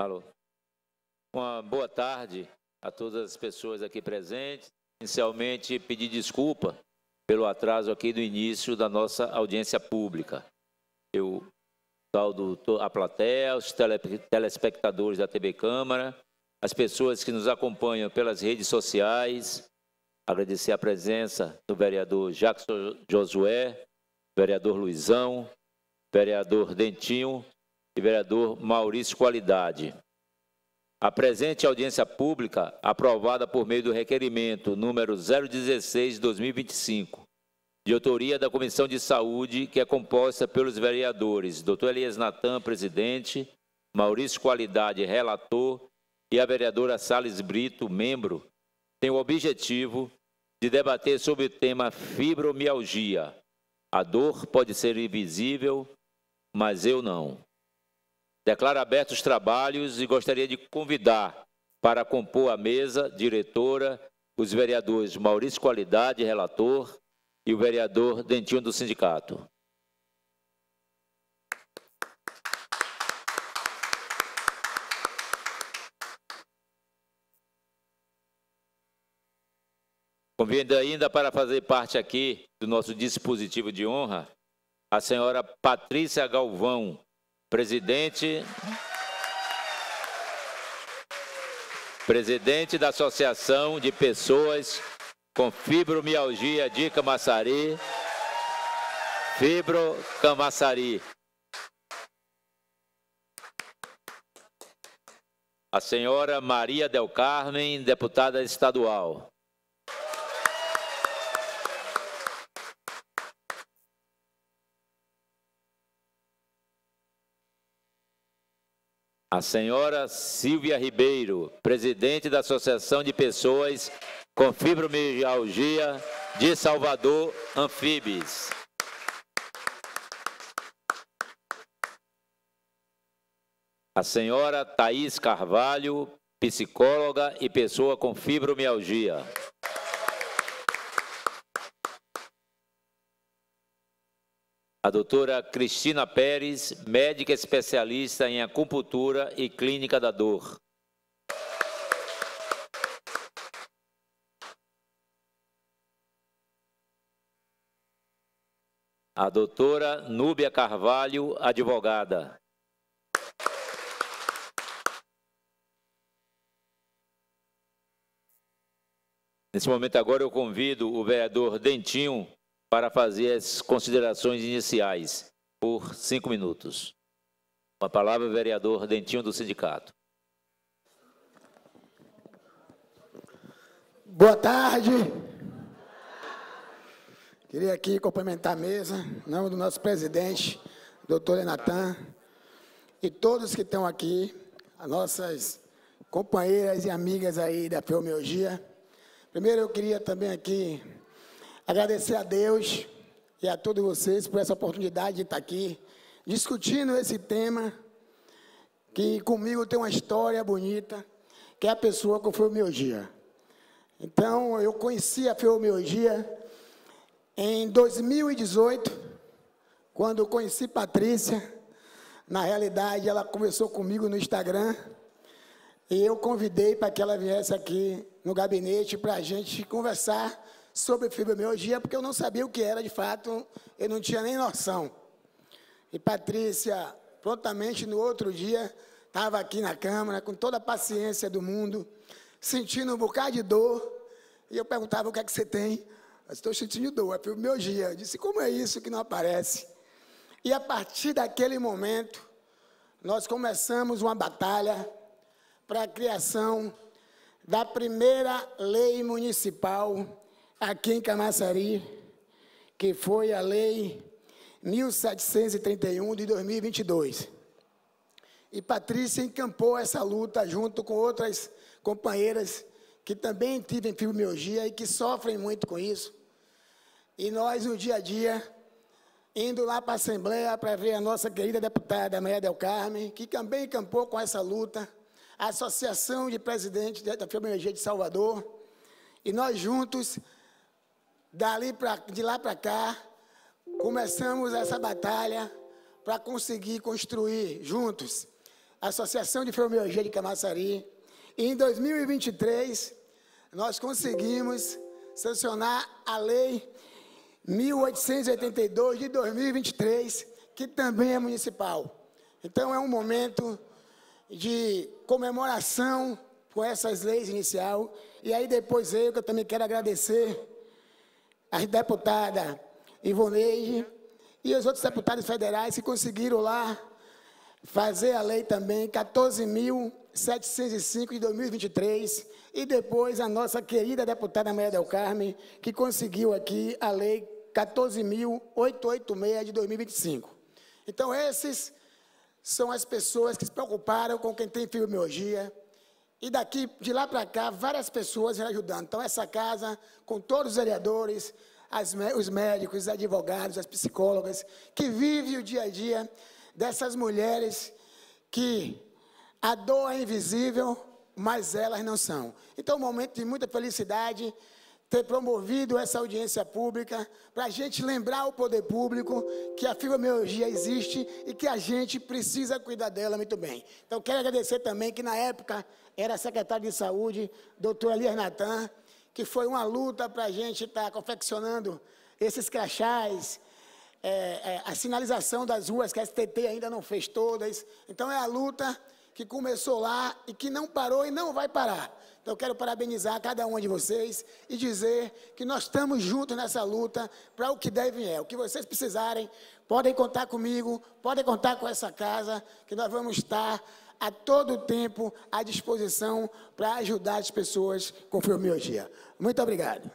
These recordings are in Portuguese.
Alô. Uma boa tarde a todas as pessoas aqui presentes. Inicialmente, pedir desculpa pelo atraso aqui do início da nossa audiência pública. Eu saúdo a plateia, os telespectadores da TV Câmara, as pessoas que nos acompanham pelas redes sociais, agradecer a presença do vereador Jackson Josué, vereador Luizão, vereador Dentinho e vereador Maurício Qualidade. A presente audiência pública, aprovada por meio do requerimento número 016/2025, de autoria da Comissão de Saúde, que é composta pelos vereadores Dr. Elias Natan, presidente, Maurício Qualidade, relator, e a vereadora Salles Brito, membro, tem o objetivo de debater sobre o tema fibromialgia. A dor pode ser invisível, mas eu não. Declaro abertos os trabalhos e gostaria de convidar para compor a mesa diretora os vereadores Maurício Qualidade, relator, e o vereador Dentinho do sindicato. Convido ainda para fazer parte aqui do nosso dispositivo de honra a senhora Patrícia Galvão, presidente da Associação de Pessoas com Fibromialgia de Camaçari, Fibrocamaçari. A senhora Maria Del Carmen, deputada estadual. A senhora Silvia Ribeiro, presidente da Associação de Pessoas com Fibromialgia de Salvador, Anfibes. A senhora Thaís Carvalho, psicóloga e pessoa com fibromialgia. A doutora Cristina Pérez, médica especialista em acupuntura e clínica da dor. A doutora Núbia Carvalho, advogada. Nesse momento agora eu convido o vereador Dentinho para fazer as considerações iniciais, por 5 minutos. Com a palavra, o vereador Dentinho do sindicato. Boa tarde. Queria aqui cumprimentar a mesa, em nome do nosso presidente, doutor Natan, e todos que estão aqui, as nossas companheiras e amigas aí da fibromialgia. Primeiro, eu queria também aqui agradecer a Deus e a todos vocês por essa oportunidade de estar aqui discutindo esse tema que comigo tem uma história bonita, que é a pessoa com fibromialgia. Então, eu conheci a fibromialgia em 2018, quando eu conheci Patrícia. Na realidade, ela conversou comigo no Instagram e eu convidei para que ela viesse aqui no gabinete para a gente conversar sobre fibromialgia, porque eu não sabia o que era de fato, eu não tinha nem noção. E Patrícia, prontamente no outro dia, estava aqui na Câmara, com toda a paciência do mundo, sentindo um bocado de dor, e eu perguntava: o que é que você tem? Eu estou sentindo dor, é fibromialgia. Eu disse: como é isso que não aparece? E a partir daquele momento, nós começamos uma batalha para a criação da primeira lei municipal aqui em Camaçari, que foi a Lei 1731 de 2022. E Patrícia encampou essa luta junto com outras companheiras que também tivem fibromialgia e que sofrem muito com isso. E nós, no dia a dia, indo lá para a Assembleia para ver a nossa querida deputada Maria Del Carmen, que também encampou com essa luta, a Associação de Presidentes da Fibromialgia de Salvador, e nós juntos, de lá para cá, começamos essa batalha para conseguir construir juntos Associação de Fibromialgia de Camaçari. E em 2023, nós conseguimos sancionar a Lei 1882 de 2023, que também é municipal. Então, é um momento de comemoração com essas leis inicial. E aí, depois que eu também quero agradecer a deputada Ivoneide e os outros deputados federais que conseguiram lá fazer a lei também 14.705 de 2023, e depois a nossa querida deputada Maria del Carmen, que conseguiu aqui a lei 14.886 de 2025. Então, esses são as pessoas que se preocuparam com quem tem fibromialgia, e de lá para cá, várias pessoas vêm ajudando. Então, essa casa, com todos os vereadores, os médicos, os advogados, as psicólogas, que vivem o dia a dia dessas mulheres que a dor é invisível, mas elas não são. Então, é um momento de muita felicidade ter promovido essa audiência pública, para a gente lembrar ao poder público que a fibromialgia existe e que a gente precisa cuidar dela muito bem. Então, quero agradecer também que, na época, era a secretária de Saúde, doutora Elias Natan, que foi uma luta para a gente estar confeccionando esses crachás, a sinalização das ruas, que a STT ainda não fez todas. Então, é a luta que começou lá e que não parou e não vai parar. Então, eu quero parabenizar cada um de vocês e dizer que nós estamos juntos nessa luta para o que deve vier. O que vocês precisarem, podem contar comigo, podem contar com essa casa, que nós vamos estar a todo tempo à disposição para ajudar as pessoas com fibromialgia. Muito obrigado.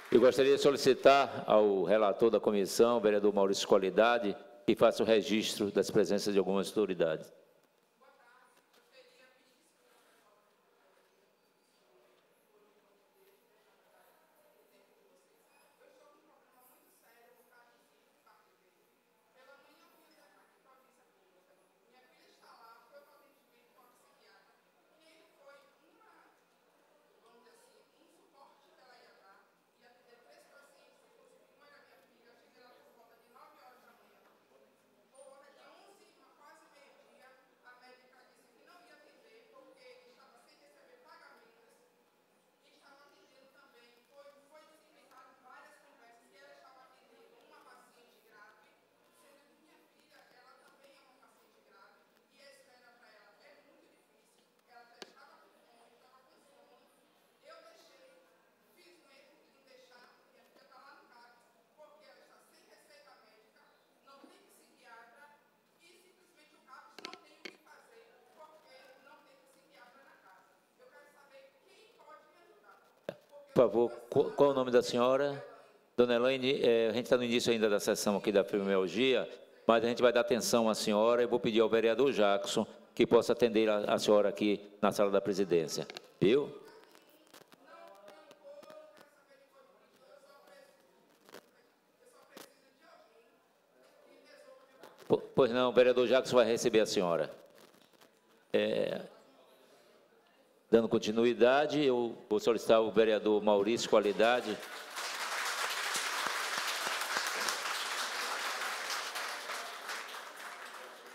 Eu gostaria de solicitar ao relator da comissão, vereador Maurício Qualidade, que faça o registro das presenças de algumas autoridades. Por favor, qual é o nome da senhora? Dona Elaine, a gente está no início ainda da sessão aqui da fibromialgia, mas a gente vai dar atenção à senhora e vou pedir ao vereador Jackson que possa atender a senhora aqui na sala da presidência. Viu? Pois não, o vereador Jackson vai receber a senhora. Dando continuidade, eu vou solicitar o vereador Maurício Qualidade.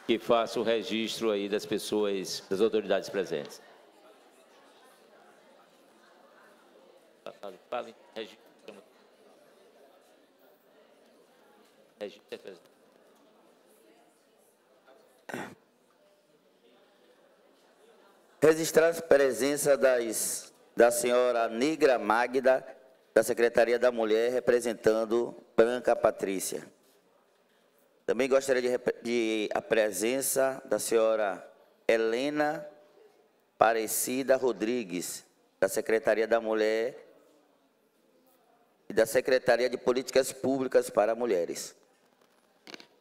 Que faça o registro aí das pessoas, das autoridades presentes. Fale, registro. Registrar a presença da senhora Nigra Magda, da Secretaria da Mulher, representando Branca Patrícia. Também gostaria de a presença da senhora Helena Aparecida Rodrigues, da Secretaria da Mulher e da Secretaria de Políticas Públicas para Mulheres.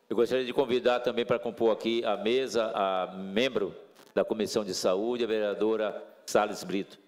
Eu gostaria de convidar também para compor aqui a mesa a membro da Comissão de Saúde, a vereadora Salles Brito.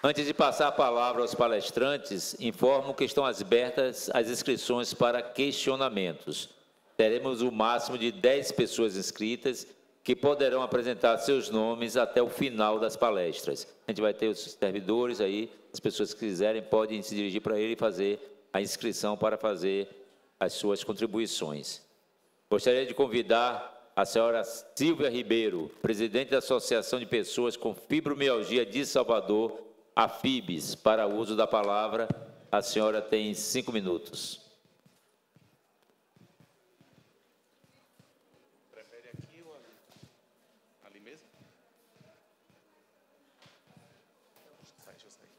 Antes de passar a palavra aos palestrantes, informo que estão abertas as inscrições para questionamentos. Teremos o máximo de 10 pessoas inscritas que poderão apresentar seus nomes até o final das palestras. A gente vai ter os servidores aí, as pessoas que quiserem podem se dirigir para ele e fazer a inscrição para fazer as suas contribuições. Gostaria de convidar a senhora Silvia Ribeiro, presidente da Associação de Pessoas com Fibromialgia de Salvador, a FIBS, para o uso da palavra. A senhora tem 5 minutos. Prefere aqui ou ali? Ali mesmo? Deixa eu sair.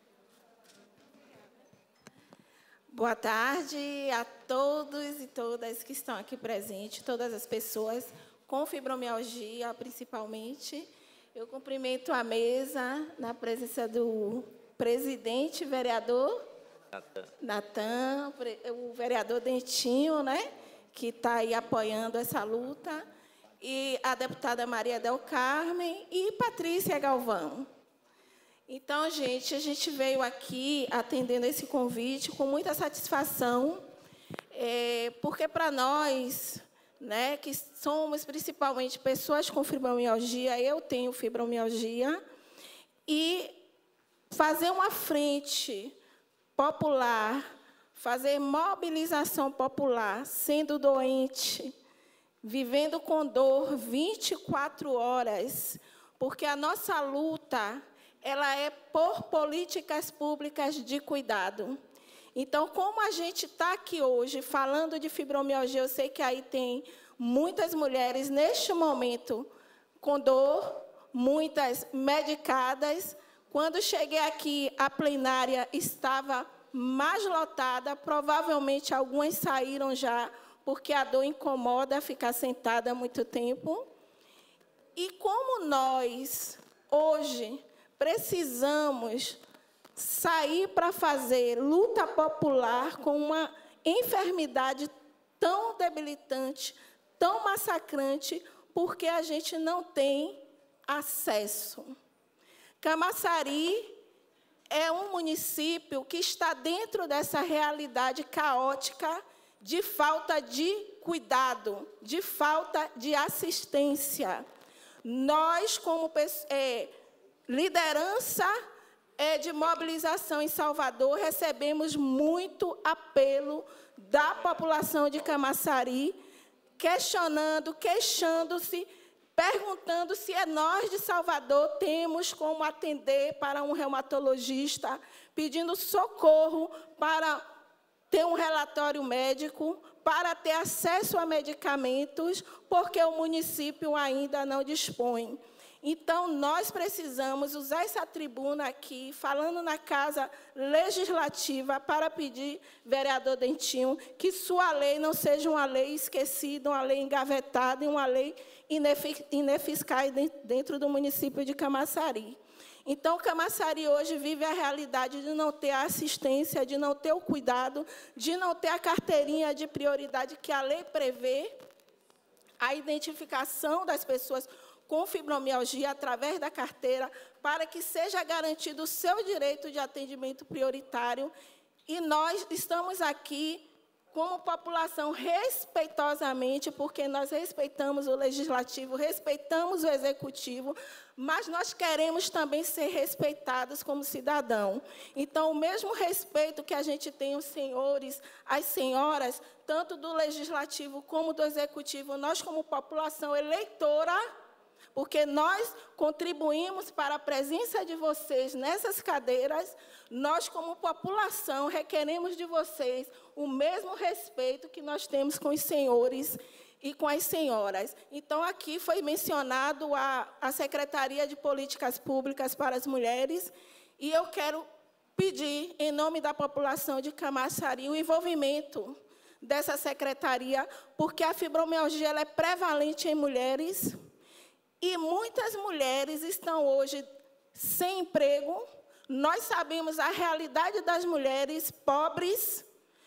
Boa tarde a todos e todas que estão aqui presentes, todas as pessoas com fibromialgia, principalmente. Eu cumprimento a mesa na presença do presidente, vereador Natan, o vereador Dentinho, né, que está aí apoiando essa luta, e a deputada Maria Del Carmen e Patrícia Galvão. Então, gente, a gente veio aqui atendendo esse convite com muita satisfação, porque para nós, né, que somos principalmente pessoas com fibromialgia, eu tenho fibromialgia, e fazer uma frente popular, fazer mobilização popular, sendo doente, vivendo com dor 24 horas, porque a nossa luta, ela é por políticas públicas de cuidado. Então, como a gente está aqui hoje falando de fibromialgia, eu sei que aí tem muitas mulheres, neste momento, com dor, muitas medicadas. Quando cheguei aqui, a plenária estava mais lotada, provavelmente algumas saíram já, porque a dor incomoda ficar sentada há muito tempo. E como nós, hoje, precisamos sair para fazer luta popular com uma enfermidade tão debilitante, tão massacrante, porque a gente não tem acesso. Camaçari é um município que está dentro dessa realidade caótica de falta de cuidado, de falta de assistência. Nós, como liderança de mobilização em Salvador, recebemos muito apelo da população de Camaçari, queixando-se, perguntando se nós de Salvador temos como atender para um reumatologista, pedindo socorro para ter um relatório médico, para ter acesso a medicamentos, porque o município ainda não dispõe. Então, nós precisamos usar essa tribuna aqui, falando na Casa Legislativa, para pedir, vereador Dentinho, que sua lei não seja uma lei esquecida, uma lei engavetada e uma lei ineficaz dentro do município de Camaçari. Então, Camaçari hoje vive a realidade de não ter a assistência, de não ter o cuidado, de não ter a carteirinha de prioridade que a lei prevê, a identificação das pessoas com fibromialgia através da carteira, para que seja garantido o seu direito de atendimento prioritário. E nós estamos aqui como população respeitosamente, porque nós respeitamos o legislativo, respeitamos o executivo, mas nós queremos também ser respeitados como cidadão. Então, o mesmo respeito que a gente tem os senhores, as senhoras, tanto do legislativo como do executivo, nós como população eleitora, porque nós contribuímos para a presença de vocês nessas cadeiras, nós, como população, requeremos de vocês o mesmo respeito que nós temos com os senhores e com as senhoras. Então, aqui foi mencionado a Secretaria de Políticas Públicas para as Mulheres, e eu quero pedir, em nome da população de Camaçari, o envolvimento dessa secretaria, porque a fibromialgia ela é prevalente em mulheres, e muitas mulheres estão hoje sem emprego. Nós sabemos a realidade das mulheres pobres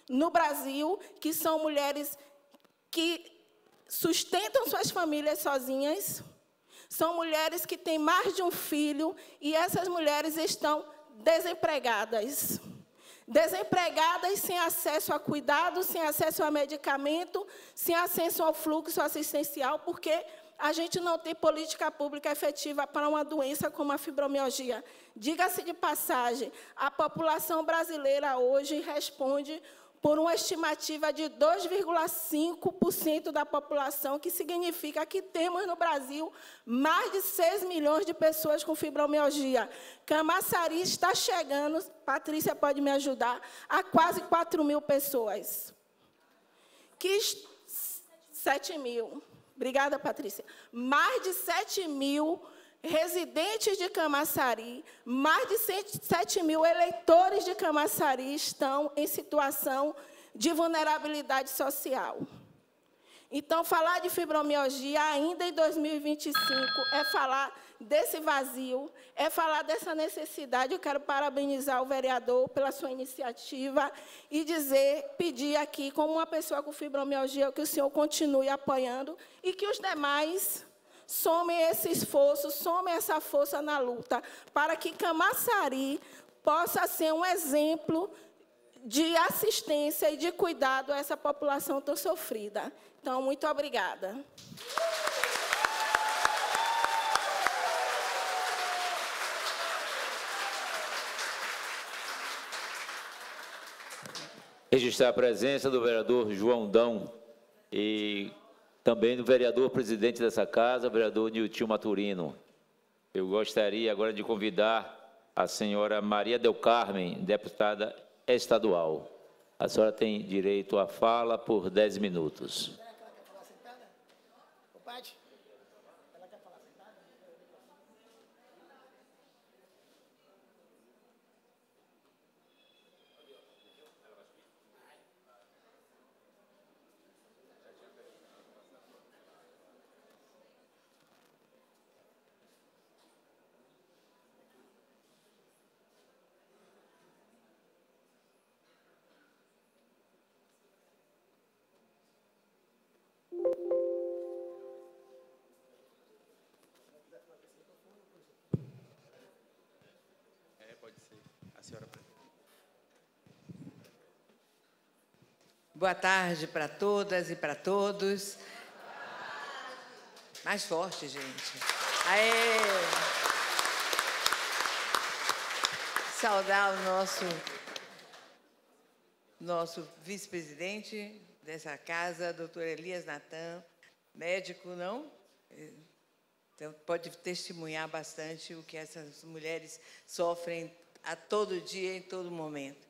no Brasil, que são mulheres que sustentam suas famílias sozinhas, são mulheres que têm mais de um filho, e essas mulheres estão desempregadas. Desempregadas, sem acesso a cuidado, sem acesso a medicamento, sem acesso ao fluxo assistencial, porque a gente não tem política pública efetiva para uma doença como a fibromialgia. Diga-se de passagem, a população brasileira hoje responde por uma estimativa de 2,5% da população, que significa que temos no Brasil mais de 6 milhões de pessoas com fibromialgia. Camaçari está chegando, Patrícia pode me ajudar, a quase 4 mil pessoas. 7 mil. Obrigada, Patrícia. Mais de 7 mil residentes de Camaçari, mais de 7 mil eleitores de Camaçari estão em situação de vulnerabilidade social. Então, falar de fibromialgia ainda em 2025 é falar desse vazio, é falar dessa necessidade. Eu quero parabenizar o vereador pela sua iniciativa e pedir aqui, como uma pessoa com fibromialgia, que o senhor continue apoiando e que os demais somem esse esforço, somem essa força na luta, para que Camaçari possa ser um exemplo de assistência e de cuidado a essa população tão sofrida. Então, muito obrigada. Registrar a presença do vereador João Dão e também do vereador presidente dessa casa, vereador Nilton Maturino. Eu gostaria agora de convidar a senhora Maria del Carmen, deputada estadual. A senhora tem direito à fala por 10 minutos. Ela quer falar sentada? Ô, Paty, ela quer falar sentada? Pode ser. A senhora. Boa tarde para todas e para todos. Mais forte, gente. Aê! Saudar o nosso vice-presidente dessa casa, doutor Elias Natan, médico, não? Então, pode testemunhar bastante o que essas mulheres sofrem a todo dia, em todo momento.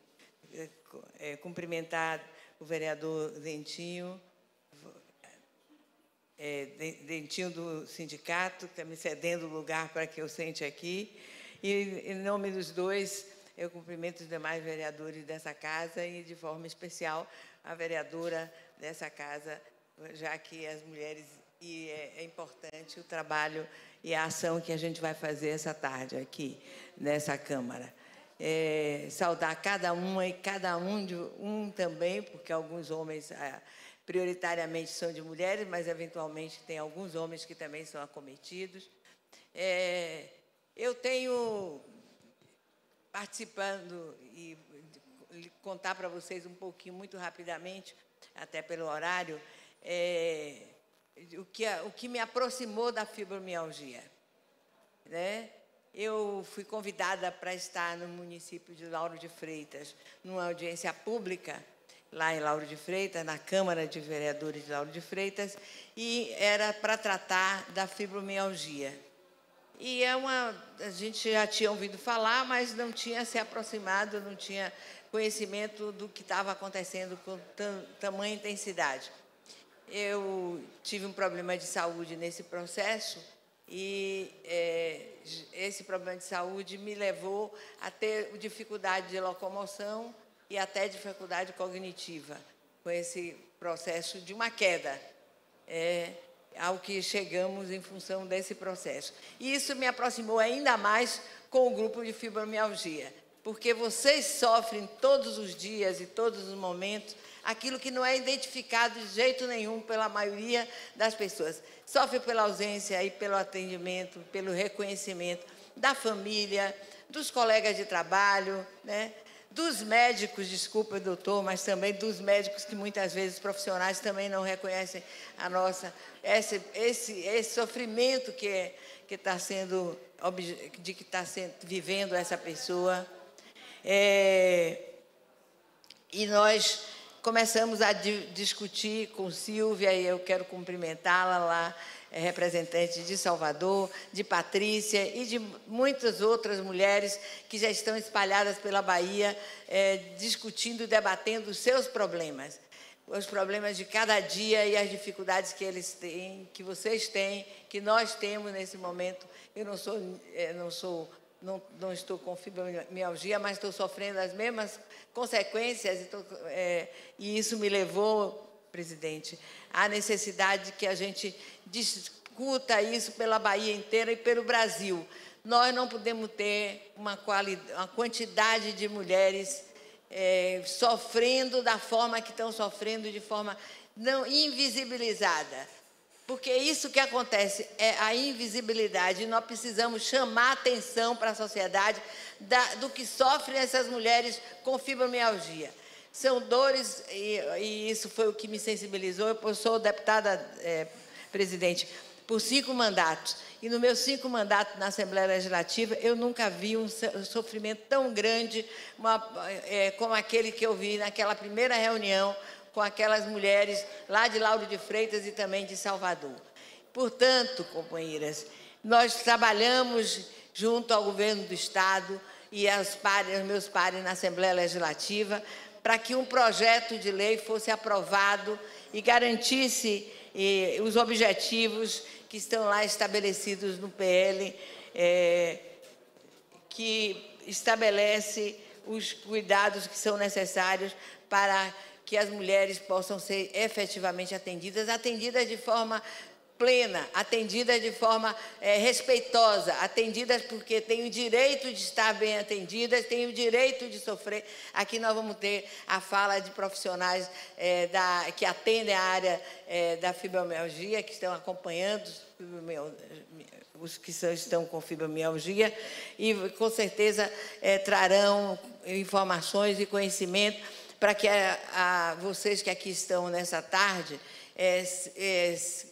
Cumprimentar o vereador Dentinho, Dentinho do sindicato, que está me cedendo o lugar para que eu sente aqui. E, em nome dos dois, eu cumprimento os demais vereadores dessa casa e, de forma especial, a vereadora dessa casa, já que as mulheres... E é importante o trabalho e a ação que a gente vai fazer essa tarde aqui, nessa Câmara. Saudar cada uma e cada um também, porque alguns homens prioritariamente são de mulheres, mas, eventualmente, tem alguns homens que também são acometidos. Eu tenho, participando, e contar para vocês um pouquinho, muito rapidamente, até pelo horário, o que me aproximou da fibromialgia, né? Eu fui convidada para estar no município de Lauro de Freitas, numa audiência pública, lá em Lauro de Freitas, na Câmara de Vereadores de Lauro de Freitas, e era para tratar da fibromialgia. E a gente já tinha ouvido falar, mas não tinha se aproximado, não tinha conhecimento do que estava acontecendo com tamanha intensidade. Eu tive um problema de saúde nesse processo e esse problema de saúde me levou a ter dificuldade de locomoção e até dificuldade cognitiva, com esse processo de uma queda, ao que chegamos em função desse processo. E isso me aproximou ainda mais com o grupo de fibromialgia, porque vocês sofrem todos os dias e todos os momentos aquilo que não é identificado de jeito nenhum pela maioria das pessoas. Sofre pela ausência e pelo atendimento, pelo reconhecimento da família, dos colegas de trabalho, né? dos médicos, desculpa, doutor, mas também dos médicos que muitas vezes profissionais também não reconhecem a nossa esse sofrimento que está sendo vivendo essa pessoa. E nós começamos a discutir com Silvia, e eu quero cumprimentá-la lá, representante de Salvador, de Patrícia e de muitas outras mulheres que já estão espalhadas pela Bahia, discutindo e debatendo os seus problemas, os problemas de cada dia e as dificuldades que eles têm, que vocês têm, que nós temos nesse momento. Eu não estou com fibromialgia, mas estou sofrendo as mesmas consequências, e isso me levou, presidente, à necessidade que a gente discuta isso pela Bahia inteira e pelo Brasil. Nós não podemos ter uma quantidade de mulheres sofrendo da forma que estão sofrendo, de forma não invisibilizada. Porque isso que acontece é a invisibilidade, e nós precisamos chamar atenção para a sociedade do que sofrem essas mulheres com fibromialgia. São dores, e isso foi o que me sensibilizou. Eu sou deputada, presidente, por 5 mandatos, e nos meus 5 mandatos na Assembleia Legislativa, eu nunca vi um sofrimento tão grande como aquele que eu vi naquela primeira reunião com aquelas mulheres lá de Lauro de Freitas e também de Salvador. Portanto, companheiras, nós trabalhamos junto ao governo do Estado e aos meus pares na Assembleia Legislativa para que um projeto de lei fosse aprovado e garantisse os objetivos que estão lá estabelecidos no PL, que estabelece os cuidados que são necessários para que as mulheres possam ser efetivamente atendidas de forma plena, atendidas de forma respeitosa, atendidas porque têm o direito de estar bem atendidas, têm o direito de sofrer. Aqui nós vamos ter a fala de profissionais que atendem a área da fibromialgia, que estão acompanhando os que estão com fibromialgia, e com certeza trarão informações e conhecimento para que vocês que aqui estão nessa tarde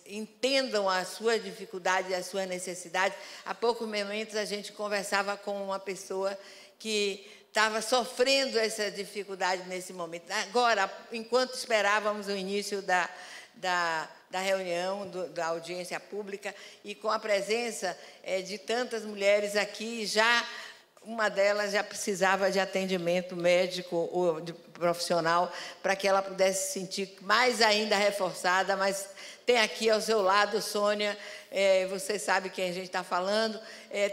entendam as suas dificuldades e as suas necessidades. Há poucos momentos a gente conversava com uma pessoa que estava sofrendo essa dificuldade nesse momento. Agora, enquanto esperávamos o início da reunião, da audiência pública, e com a presença de tantas mulheres aqui, uma delas já precisava de atendimento médico ou de profissional para que ela pudesse se sentir mais ainda reforçada, mas tem aqui ao seu lado, Sônia, você sabe quem a gente está falando,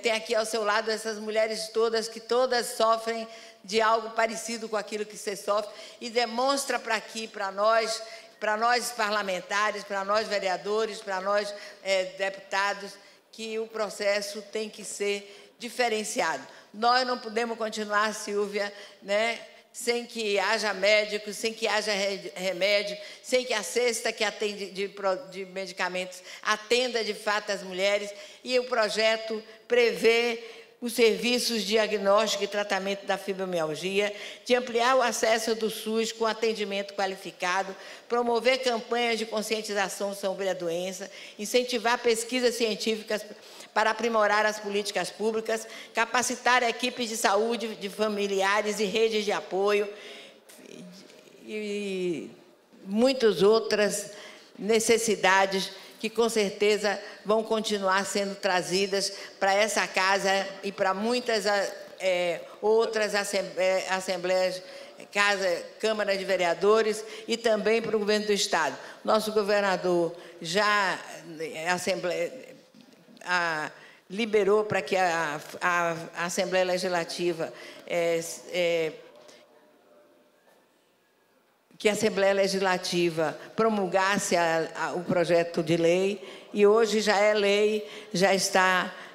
tem aqui ao seu lado essas mulheres todas, que todas sofrem de algo parecido com aquilo que você sofre, e demonstra para nós parlamentares, para nós vereadores, para nós deputados, que o processo tem que ser diferenciado. Nós não podemos continuar, Silvia, sem que haja médicos, sem que haja remédio, sem que a cesta que atende de medicamentos atenda de fato as mulheres. E o projeto prevê os serviços de diagnóstico e tratamento da fibromialgia, de ampliar o acesso do SUS com atendimento qualificado, promover campanhas de conscientização sobre a doença, incentivar pesquisas científicas para aprimorar as políticas públicas, capacitar equipes de saúde, de familiares e redes de apoio, e muitas outras necessidades que, com certeza, vão continuar sendo trazidas para essa casa e para muitas outras assembleias, Câmara de Vereadores, e também para o governo do Estado. Nosso governador já liberou para que a Assembleia Legislativa promulgasse o projeto de lei, e hoje já é lei,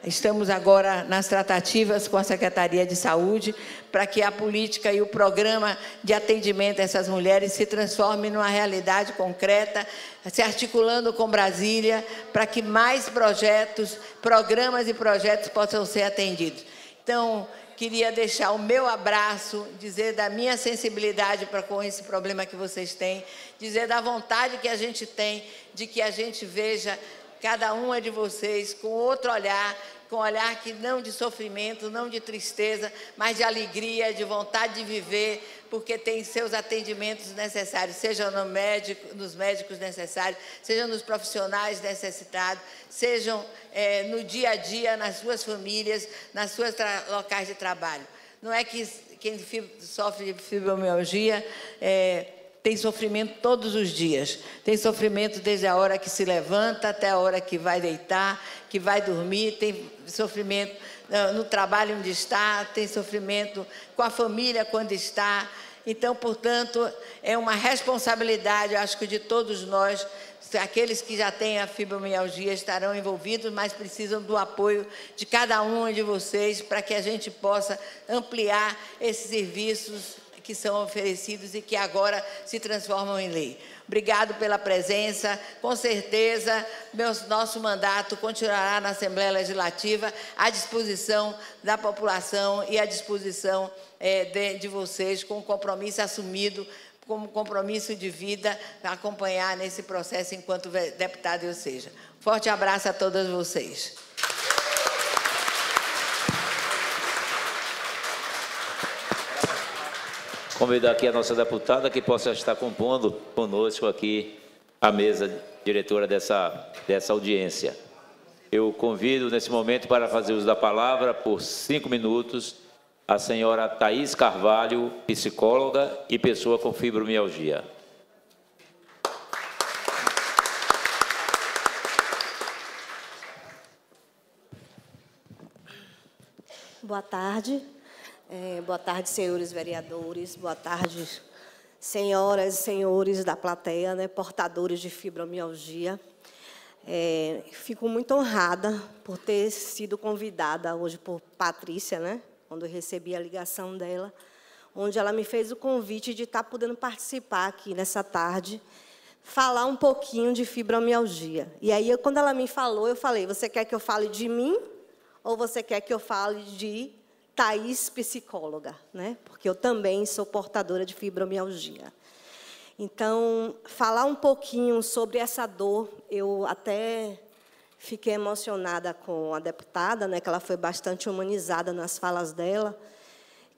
estamos agora nas tratativas com a Secretaria de Saúde para que a política e o programa de atendimento a essas mulheres se transformem numa realidade concreta, se articulando com Brasília para que mais programas e projetos possam ser atendidos. Então, queria deixar o meu abraço, dizer da minha sensibilidade para com esse problema que vocês têm, dizer da vontade que a gente tem de que a gente veja cada uma de vocês com outro olhar, com um olhar que não de sofrimento, não de tristeza, mas de alegria, de vontade de viver, porque tem seus atendimentos necessários, seja nos médicos necessários, seja nos profissionais necessitados, sejam no dia a dia, nas suas famílias, nas suas locais de trabalho. Não é que quem sofre de fibromialgia tem sofrimento todos os dias. Tem sofrimento desde a hora que se levanta até a hora que vai deitar, que vai dormir. Tem sofrimento no trabalho onde está, tem sofrimento com a família quando está. Então, portanto, é uma responsabilidade, acho que de todos nós. Aqueles que já têm a fibromialgia estarão envolvidos, mas precisam do apoio de cada um de vocês para que a gente possa ampliar esses serviços que são oferecidos e que agora se transformam em lei. Obrigado pela presença. Com certeza, nosso mandato continuará na Assembleia Legislativa à disposição da população e à disposição de vocês, com o compromisso assumido, como compromisso de vida, para acompanhar nesse processo enquanto deputado eu seja. Forte abraço a todas vocês. Convidar aqui a nossa deputada que possa estar compondo conosco aqui a mesa diretora dessa audiência. Eu convido nesse momento para fazer uso da palavra por 5 minutos a senhora Thaís Carvalho, psicóloga e pessoa com fibromialgia. Boa tarde. Boa tarde, senhores vereadores. Boa tarde, senhoras e senhores da plateia, né, portadores de fibromialgia. Fico muito honrada por ter sido convidada hoje por Patrícia, né, quando eu recebi a ligação dela, onde ela me fez o convite de estar podendo participar aqui nessa tarde, falar um pouquinho de fibromialgia. E aí, quando ela me falou, eu falei, você quer que eu fale de mim ou você quer que eu fale de Thaís, psicóloga, né? Porque eu também sou portadora de fibromialgia. Então, falar um pouquinho sobre essa dor, eu até fiquei emocionada com a deputada, né, que ela foi bastante humanizada nas falas dela,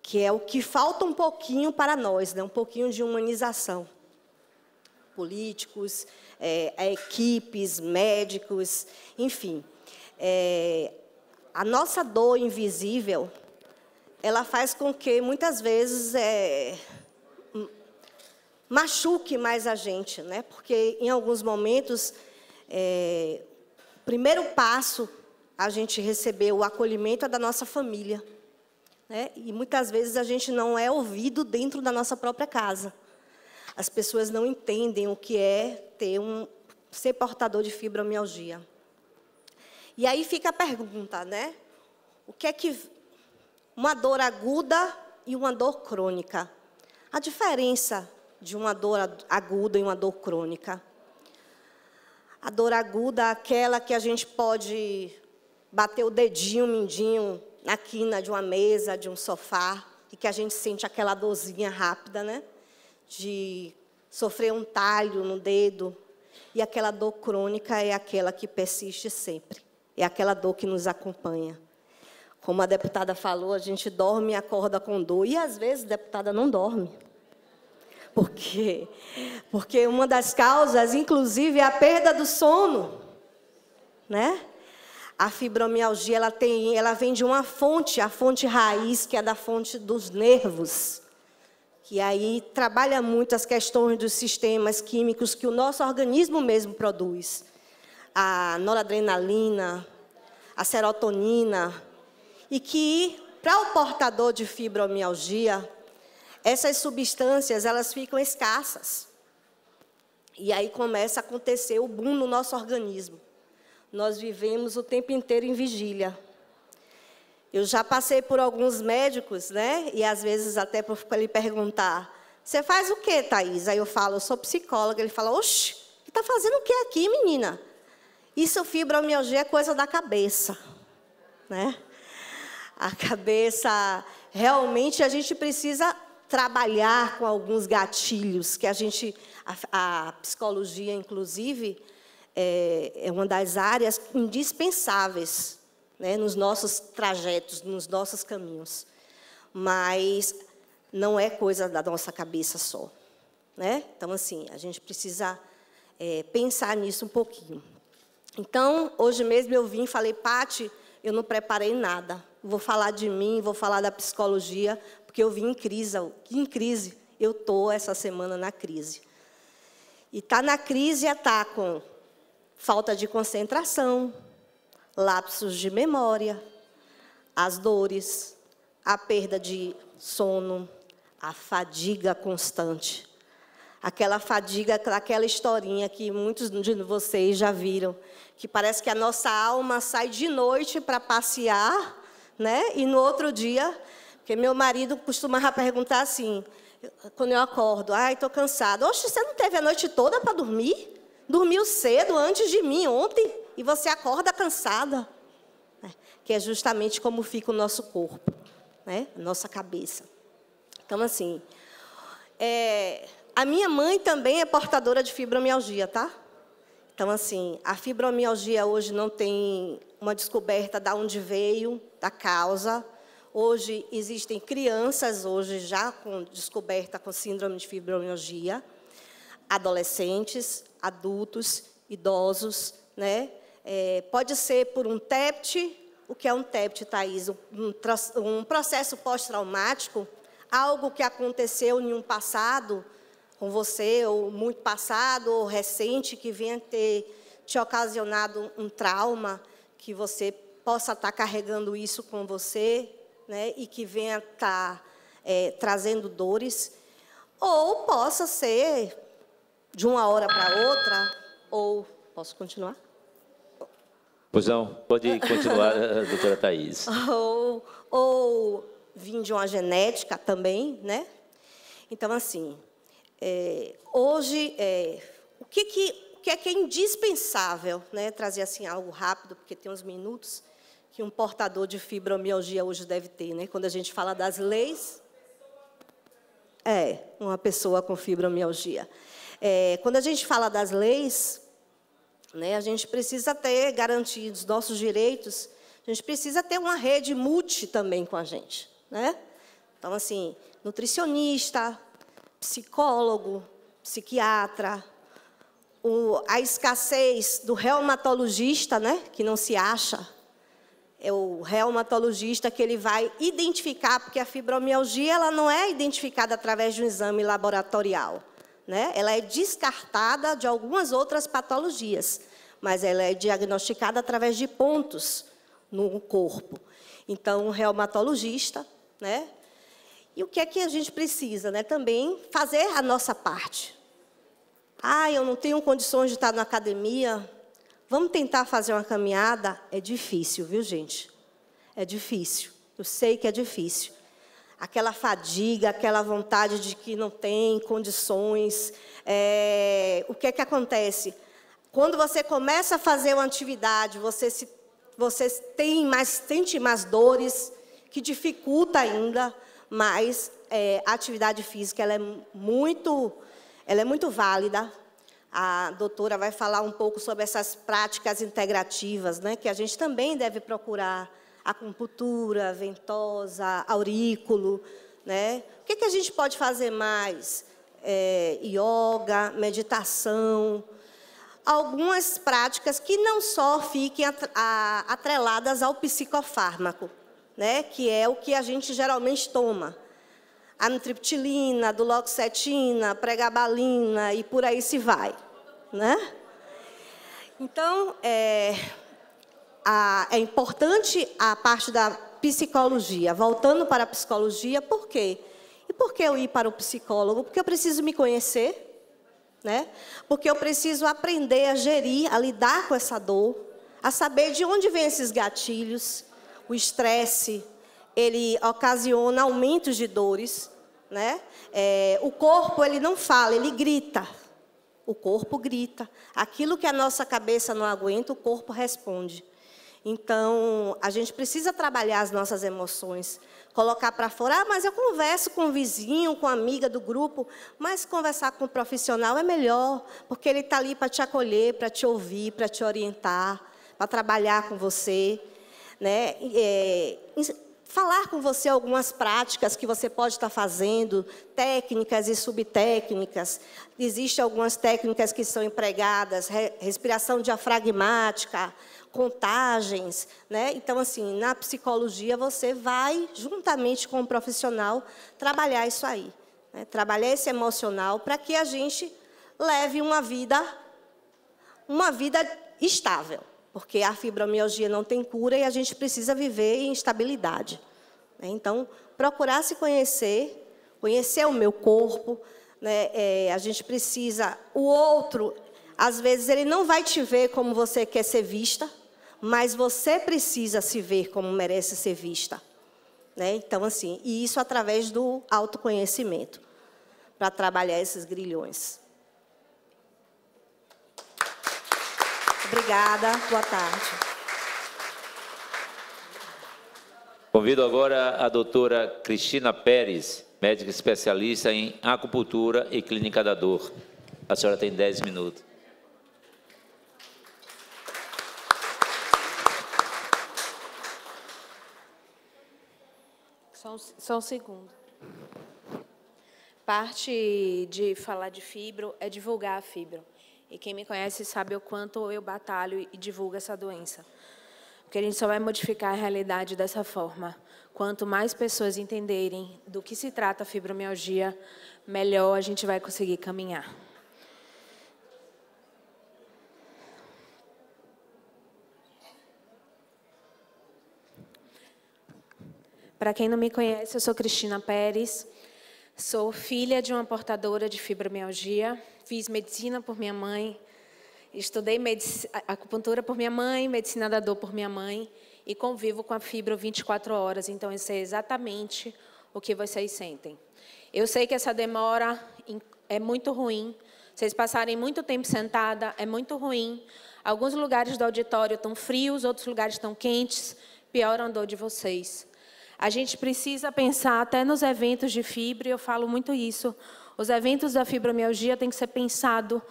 que é o que falta um pouquinho para nós, né, um pouquinho de humanização. Políticos, equipes, médicos, enfim. A nossa dor invisível, ela faz com que, muitas vezes, machuque mais a gente, né? Porque, em alguns momentos, o primeiro passo, a gente receber o acolhimento é da nossa família, né? E, muitas vezes, a gente não é ouvido dentro da nossa própria casa. As pessoas não entendem o que é ser portador de fibromialgia. E aí fica a pergunta, né? O que é que... Uma dor aguda e uma dor crônica. A diferença de uma dor aguda e uma dor crônica. A dor aguda é aquela que a gente pode bater o dedinho, o mindinho, na quina de uma mesa, de um sofá, e que a gente sente aquela dorzinha rápida, né? De sofrer um talho no dedo. E aquela dor crônica é aquela que persiste sempre. É aquela dor que nos acompanha. Como a deputada falou, a gente dorme e acorda com dor. E, às vezes, a deputada não dorme. Por quê? Porque uma das causas, inclusive, é a perda do sono, né? A fibromialgia, ela vem de uma fonte, a fonte raiz, que é da fonte dos nervos. Que aí trabalha muito as questões dos sistemas químicos que o nosso organismo mesmo produz. A noradrenalina, a serotonina... E que, para o portador de fibromialgia, essas substâncias elas ficam escassas. E aí começa a acontecer o boom no nosso organismo. Nós vivemos o tempo inteiro em vigília. Eu já passei por alguns médicos, né? E às vezes até para ele perguntar, você faz o quê, Thaís? Aí eu falo, eu sou psicóloga. Ele fala, oxe, você está fazendo o quê aqui, menina? Isso, fibromialgia, é coisa da cabeça, né? A cabeça, realmente, a gente precisa trabalhar com alguns gatilhos, que a psicologia, inclusive, é uma das áreas indispensáveis, né, nos nossos trajetos, nos nossos caminhos. Mas não é coisa da nossa cabeça só, né? Então, assim, a gente precisa pensar nisso um pouquinho. Então, hoje mesmo eu vim e falei, Pati, eu não preparei nada. Vou falar de mim, vou falar da psicologia, porque eu vim em crise. Eu estou essa semana na crise. E estar na crise é estar com falta de concentração, lapsos de memória, as dores, a perda de sono, a fadiga constante. Aquela fadiga, aquela historinha que muitos de vocês já viram, que parece que a nossa alma sai de noite para passear, né? E no outro dia, porque meu marido costumava perguntar assim, quando eu acordo, ai, estou cansada. Oxe, você não teve a noite toda para dormir? Dormiu cedo antes de mim ontem e você acorda cansada. Que é justamente como fica o nosso corpo, né? A nossa cabeça. Então, assim, a minha mãe também é portadora de fibromialgia, tá? Então, assim, a fibromialgia hoje não tem uma descoberta de onde veio, da causa. Hoje existem crianças hoje já com descoberta com síndrome de fibromialgia, adolescentes, adultos, idosos, né? Pode ser por um TEPT. O que é um TEPT, Thaís? Um processo pós-traumático, algo que aconteceu em um passado com você, ou muito passado, ou recente, que venha ter te ocasionado um trauma, que você possa estar carregando isso com você, né, e que venha estar trazendo dores, ou possa ser de uma hora para outra, ou... Posso continuar? Pois não, pode continuar, doutora Thaís. Ou vir de uma genética também, né? Então, assim, hoje, o que é indispensável, né? Trazer assim algo rápido, porque tem uns minutos que um portador de fibromialgia hoje deve ter, né? Quando a gente fala das leis, uma pessoa com fibromialgia. Quando a gente fala das leis, né, a gente precisa ter garantidos nossos direitos, a gente precisa ter uma rede multi também com a gente, né? Então, assim, nutricionista, psicólogo, psiquiatra, a escassez do reumatologista, né, que não se acha, é o reumatologista que ele vai identificar, porque a fibromialgia ela não é identificada através de um exame laboratorial, né? Ela é descartada de algumas outras patologias, mas ela é diagnosticada através de pontos no corpo. Então, o reumatologista, né? E o que é que a gente precisa, né? Também fazer a nossa parte. Eu não tenho condições de estar na academia. Vamos tentar fazer uma caminhada? É difícil, viu, gente? É difícil. Eu sei que é difícil. Aquela fadiga, aquela vontade de que não tem condições. O que é que acontece? Quando você começa a fazer uma atividade, você sente mais dores, que dificulta ainda, mas a atividade física ela é muito válida. A doutora vai falar um pouco sobre essas práticas integrativas, né, que a gente também deve procurar. Acupuntura, ventosa, aurículo, né? O que a gente pode fazer mais? Yoga, meditação, algumas práticas que não só fiquem atreladas ao psicofármaco, né? Que é o que a gente geralmente toma. A amitriptilina, a duloxetina, a pregabalina e por aí se vai, né? Então, é importante a parte da psicologia. Voltando para a psicologia, por quê? E por que eu ir para o psicólogo? Porque eu preciso me conhecer, né? Porque eu preciso aprender a gerir, a lidar com essa dor, a saber de onde vêm esses gatilhos. O estresse, ele ocasiona aumentos de dores, né? O corpo, ele não fala, ele grita. O corpo grita. Aquilo que a nossa cabeça não aguenta, o corpo responde. Então, a gente precisa trabalhar as nossas emoções, colocar para fora. Mas eu converso com o vizinho, com a amiga do grupo, mas conversar com o profissional é melhor, porque ele está ali para te acolher, para te ouvir, para te orientar, para trabalhar com você, né? Falar com você algumas práticas que você pode estar fazendo, técnicas e subtécnicas. Existem algumas técnicas que são empregadas, respiração diafragmática, contagens, né? Então, assim, na psicologia, você vai, juntamente com o profissional, trabalhar isso aí, né? Trabalhar esse emocional para que a gente leve uma vida estável, porque a fibromialgia não tem cura e a gente precisa viver em estabilidade. Então, procurar se conhecer, conhecer o meu corpo, né? A gente precisa... O outro, às vezes, ele não vai te ver como você quer ser vista, mas você precisa se ver como merece ser vista, né? Então, assim, e isso através do autoconhecimento, para trabalhar esses grilhões. Obrigada, boa tarde. Convido agora a doutora Cristina Pérez, médica especialista em acupuntura e clínica da dor. A senhora tem 10 minutos. Só um segundo. Parte de falar de fibro é divulgar a fibro. E quem me conhece sabe o quanto eu batalho e divulgo essa doença. Porque a gente só vai modificar a realidade dessa forma. Quanto mais pessoas entenderem do que se trata a fibromialgia, melhor a gente vai conseguir caminhar. Para quem não me conhece, eu sou Cristina Pérez, sou filha de uma portadora de fibromialgia, fiz medicina por minha mãe, estudei acupuntura por minha mãe, medicina da dor por minha mãe e convivo com a fibro 24 horas, então eu sei exatamente o que vocês sentem. Eu sei que essa demora é muito ruim, vocês passarem muito tempo sentada é muito ruim, alguns lugares do auditório estão frios, outros lugares estão quentes, pioram a dor de vocês. A gente precisa pensar até nos eventos de fibra, e eu falo muito isso. Os eventos da fibromialgia têm que ser pensados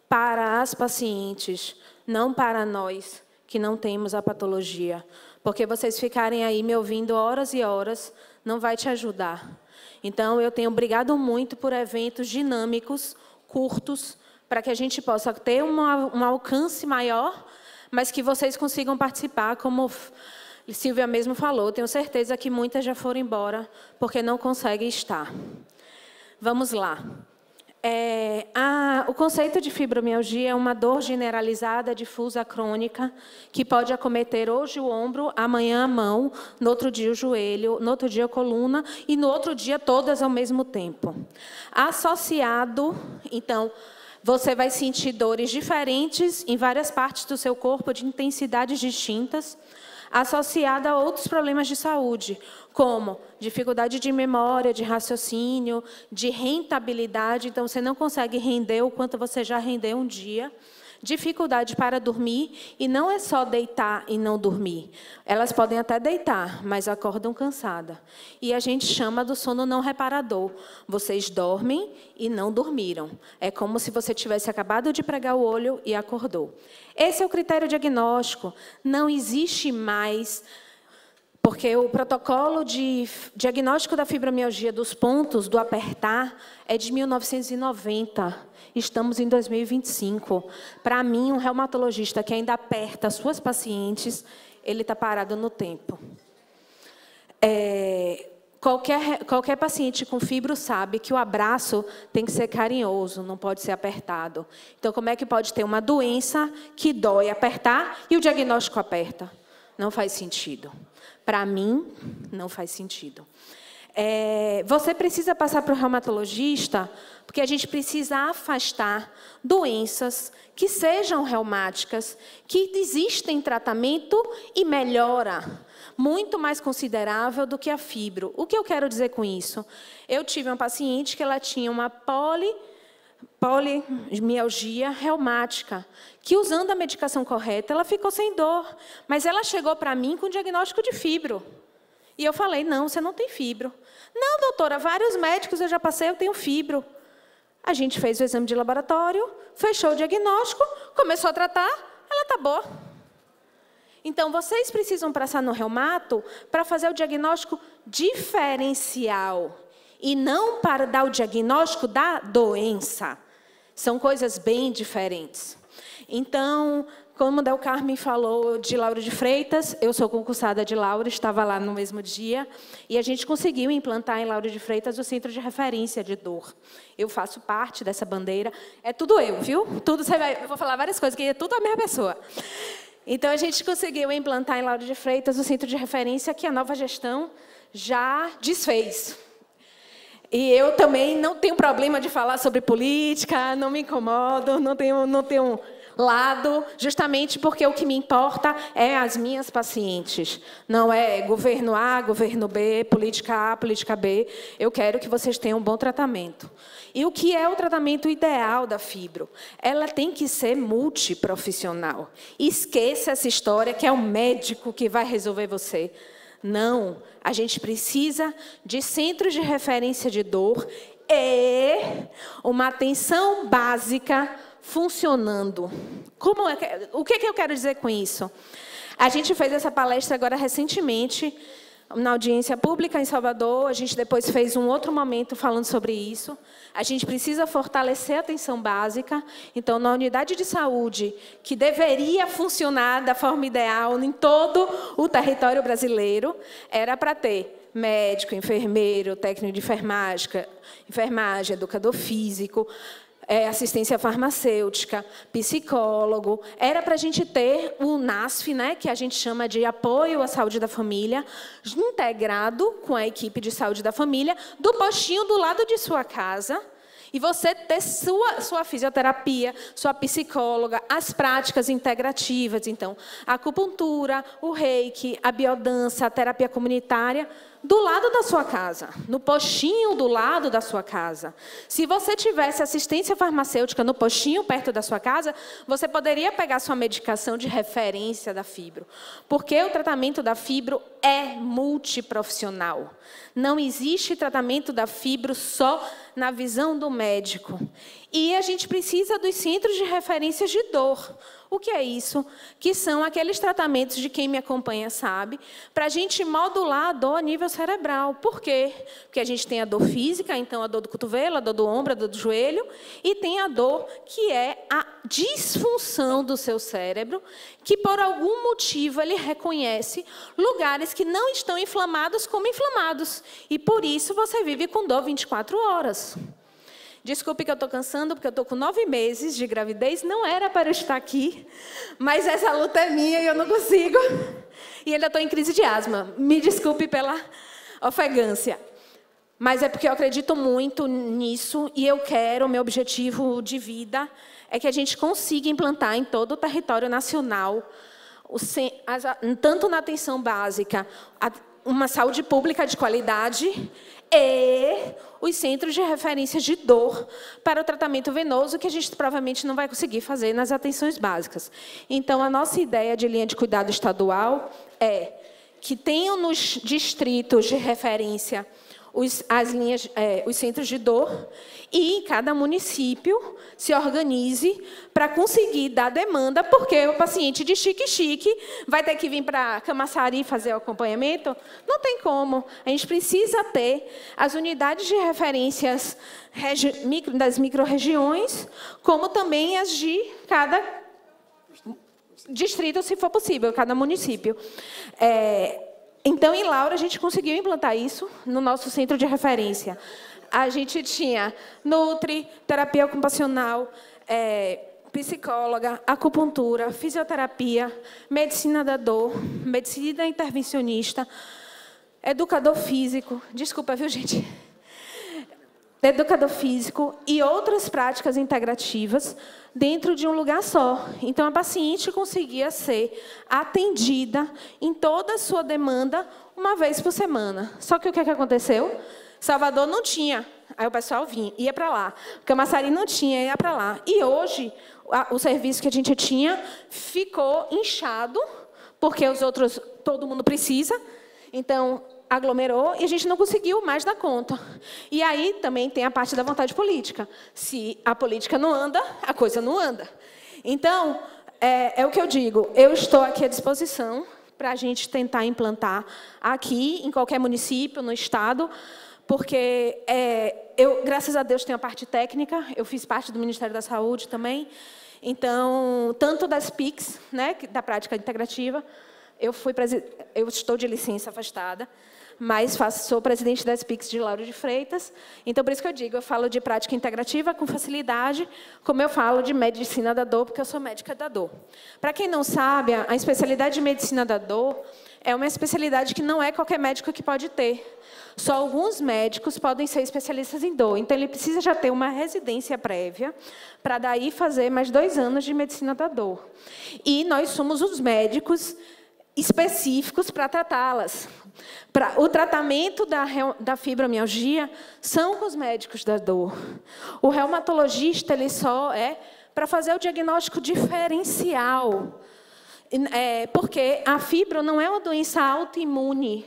para as pacientes, não para nós, que não temos a patologia. Porque vocês ficarem aí me ouvindo horas e horas, não vai te ajudar. Então, eu tenho brigado muito por eventos dinâmicos, curtos, para que a gente possa ter um alcance maior, mas que vocês consigam participar, como Silvia mesmo falou, tenho certeza que muitas já foram embora porque não conseguem estar. Vamos lá. O conceito de fibromialgia é uma dor generalizada, difusa, crônica, que pode acometer hoje o ombro, amanhã a mão, no outro dia o joelho, no outro dia a coluna e no outro dia todas ao mesmo tempo. Associado, então, você vai sentir dores diferentes em várias partes do seu corpo, de intensidades distintas, associada a outros problemas de saúde, como dificuldade de memória, de raciocínio, de rentabilidade. Então, você não consegue render o quanto você já rendeu um dia. Dificuldade para dormir, e não é só deitar e não dormir. Elas podem até deitar, mas acordam cansadas. E a gente chama do sono não reparador. Vocês dormem e não dormiram. É como se você tivesse acabado de pregar o olho e acordou. Esse é o critério diagnóstico. Não existe mais, porque o protocolo de diagnóstico da fibromialgia dos pontos, do apertar, é de 1990. Estamos em 2025. Para mim, um reumatologista que ainda aperta as suas pacientes, ele está parado no tempo. Qualquer paciente com fibro sabe que o abraço tem que ser carinhoso, não pode ser apertado. Então, como é que pode ter uma doença que dói apertar e o diagnóstico aperta? Não faz sentido. Para mim, não faz sentido. Você precisa passar para o reumatologista, porque a gente precisa afastar doenças que sejam reumáticas, que existem tratamento e melhora, muito mais considerável do que a fibro. O que eu quero dizer com isso? Eu tive uma paciente que ela tinha uma polimialgia reumática, que usando a medicação correta, ela ficou sem dor. Mas ela chegou para mim com diagnóstico de fibro. E eu falei, não, você não tem fibro. Não, doutora, vários médicos eu já passei, eu tenho fibro. A gente fez o exame de laboratório, fechou o diagnóstico, começou a tratar, ela está boa. Então, vocês precisam passar no reumato para fazer o diagnóstico diferencial e não para dar o diagnóstico da doença. São coisas bem diferentes. Então, como o Del Carmen falou de Lauro de Freitas, eu sou concursada de Lauro, estava lá no mesmo dia, e a gente conseguiu implantar em Lauro de Freitas o Centro de Referência de Dor. Eu faço parte dessa bandeira. É tudo eu, viu? Tudo eu vou falar várias coisas, que é tudo a mesma pessoa. Então, a gente conseguiu implantar em Lauro de Freitas o Centro de Referência que a nova gestão já desfez. E eu também não tenho problema de falar sobre política, não me incomodo, não tenho lado, justamente porque o que me importa é as minhas pacientes. Não é governo A, governo B, política A, política B. Eu quero que vocês tenham um bom tratamento. E o que é o tratamento ideal da fibro? Ela tem que ser multiprofissional. Esqueça essa história que é o médico que vai resolver você. Não, a gente precisa de centros de referência de dor e uma atenção básica funcionando. O que eu quero dizer com isso? A gente fez essa palestra agora recentemente, na audiência pública em Salvador, a gente depois fez um outro momento falando sobre isso. A gente precisa fortalecer a atenção básica. Então, na unidade de saúde, que deveria funcionar da forma ideal em todo o território brasileiro, era para ter médico, enfermeiro, técnico de enfermagem, educador físico, assistência farmacêutica, psicólogo. Era para a gente ter o NASF, né, que a gente chama de apoio à saúde da família, integrado com a equipe de saúde da família, do postinho do lado de sua casa, e você ter sua fisioterapia, sua psicóloga, as práticas integrativas, então, a acupuntura, o reiki, a biodança, a terapia comunitária, do lado da sua casa, no postinho do lado da sua casa. Se você tivesse assistência farmacêutica no postinho perto da sua casa, você poderia pegar sua medicação de referência da fibro. Porque o tratamento da fibro é multiprofissional. Não existe tratamento da fibro só na visão do médico. E a gente precisa dos centros de referência de dor. O que é isso? Que são aqueles tratamentos, de quem me acompanha sabe, para a gente modular a dor a nível cerebral. Por quê? Porque a gente tem a dor física, então a dor do cotovelo, a dor do ombro, a dor do joelho, e tem a dor que é a disfunção do seu cérebro, que por algum motivo ele reconhece lugares que não estão inflamados como inflamados. E por isso você vive com dor 24 horas. Desculpe que eu estou cansando, porque eu estou com 9 meses de gravidez. Não era para eu estar aqui, mas essa luta é minha e eu não consigo. E ainda estou em crise de asma. Me desculpe pela ofegância. Mas é porque eu acredito muito nisso e eu quero, o meu objetivo de vida é que a gente consiga implantar em todo o território nacional, tanto na atenção básica, uma saúde pública de qualidade e os centros de referência de dor para o tratamento venoso, que a gente provavelmente não vai conseguir fazer nas atenções básicas. Então, a nossa ideia de linha de cuidado estadual é que tenham nos distritos de referência os centros de dor e cada município se organize para conseguir dar demanda, porque o paciente de chique-chique vai ter que vir para Camaçari fazer o acompanhamento? Não tem como. A gente precisa ter as unidades de referências das micro-regiões, como também as de cada distrito, se for possível, cada município. Então, em Lauro, a gente conseguiu implantar isso no nosso centro de referência. A gente tinha nutri, terapia ocupacional, psicóloga, acupuntura, fisioterapia, medicina da dor, medicina intervencionista, educador físico, desculpa, viu, gente? Educador físico e outras práticas integrativas dentro de um lugar só. Então, a paciente conseguia ser atendida em toda a sua demanda uma vez por semana. Só que o que aconteceu? Salvador não tinha aí o pessoal ia para lá. Camaçari não tinha, ia para lá. E hoje, o serviço que a gente tinha ficou inchado, porque os outros, todo mundo precisa, então aglomerou e a gente não conseguiu mais dar conta. E aí também tem a parte da vontade política. Se a política não anda, a coisa não anda. Então, é o que eu digo, eu estou aqui à disposição para a gente tentar implantar aqui, em qualquer município, no estado, porque eu, graças a Deus, tenho a parte técnica, eu fiz parte do Ministério da Saúde também, então, tanto das PICs, né, da prática integrativa, eu estou de licença afastada, mas sou presidente das PICs de Lauro de Freitas, então, por isso que eu digo, eu falo de prática integrativa com facilidade, como eu falo de medicina da dor, porque eu sou médica da dor. Para quem não sabe, a especialidade de medicina da dor é uma especialidade que não é qualquer médico que pode ter. Só alguns médicos podem ser especialistas em dor, então ele precisa já ter uma residência prévia, para daí fazer mais 2 anos de medicina da dor. E nós somos os médicos específicos para tratá-las. O tratamento da fibromialgia são com os médicos da dor. O reumatologista ele só é para fazer o diagnóstico diferencial, porque a fibro não é uma doença autoimune,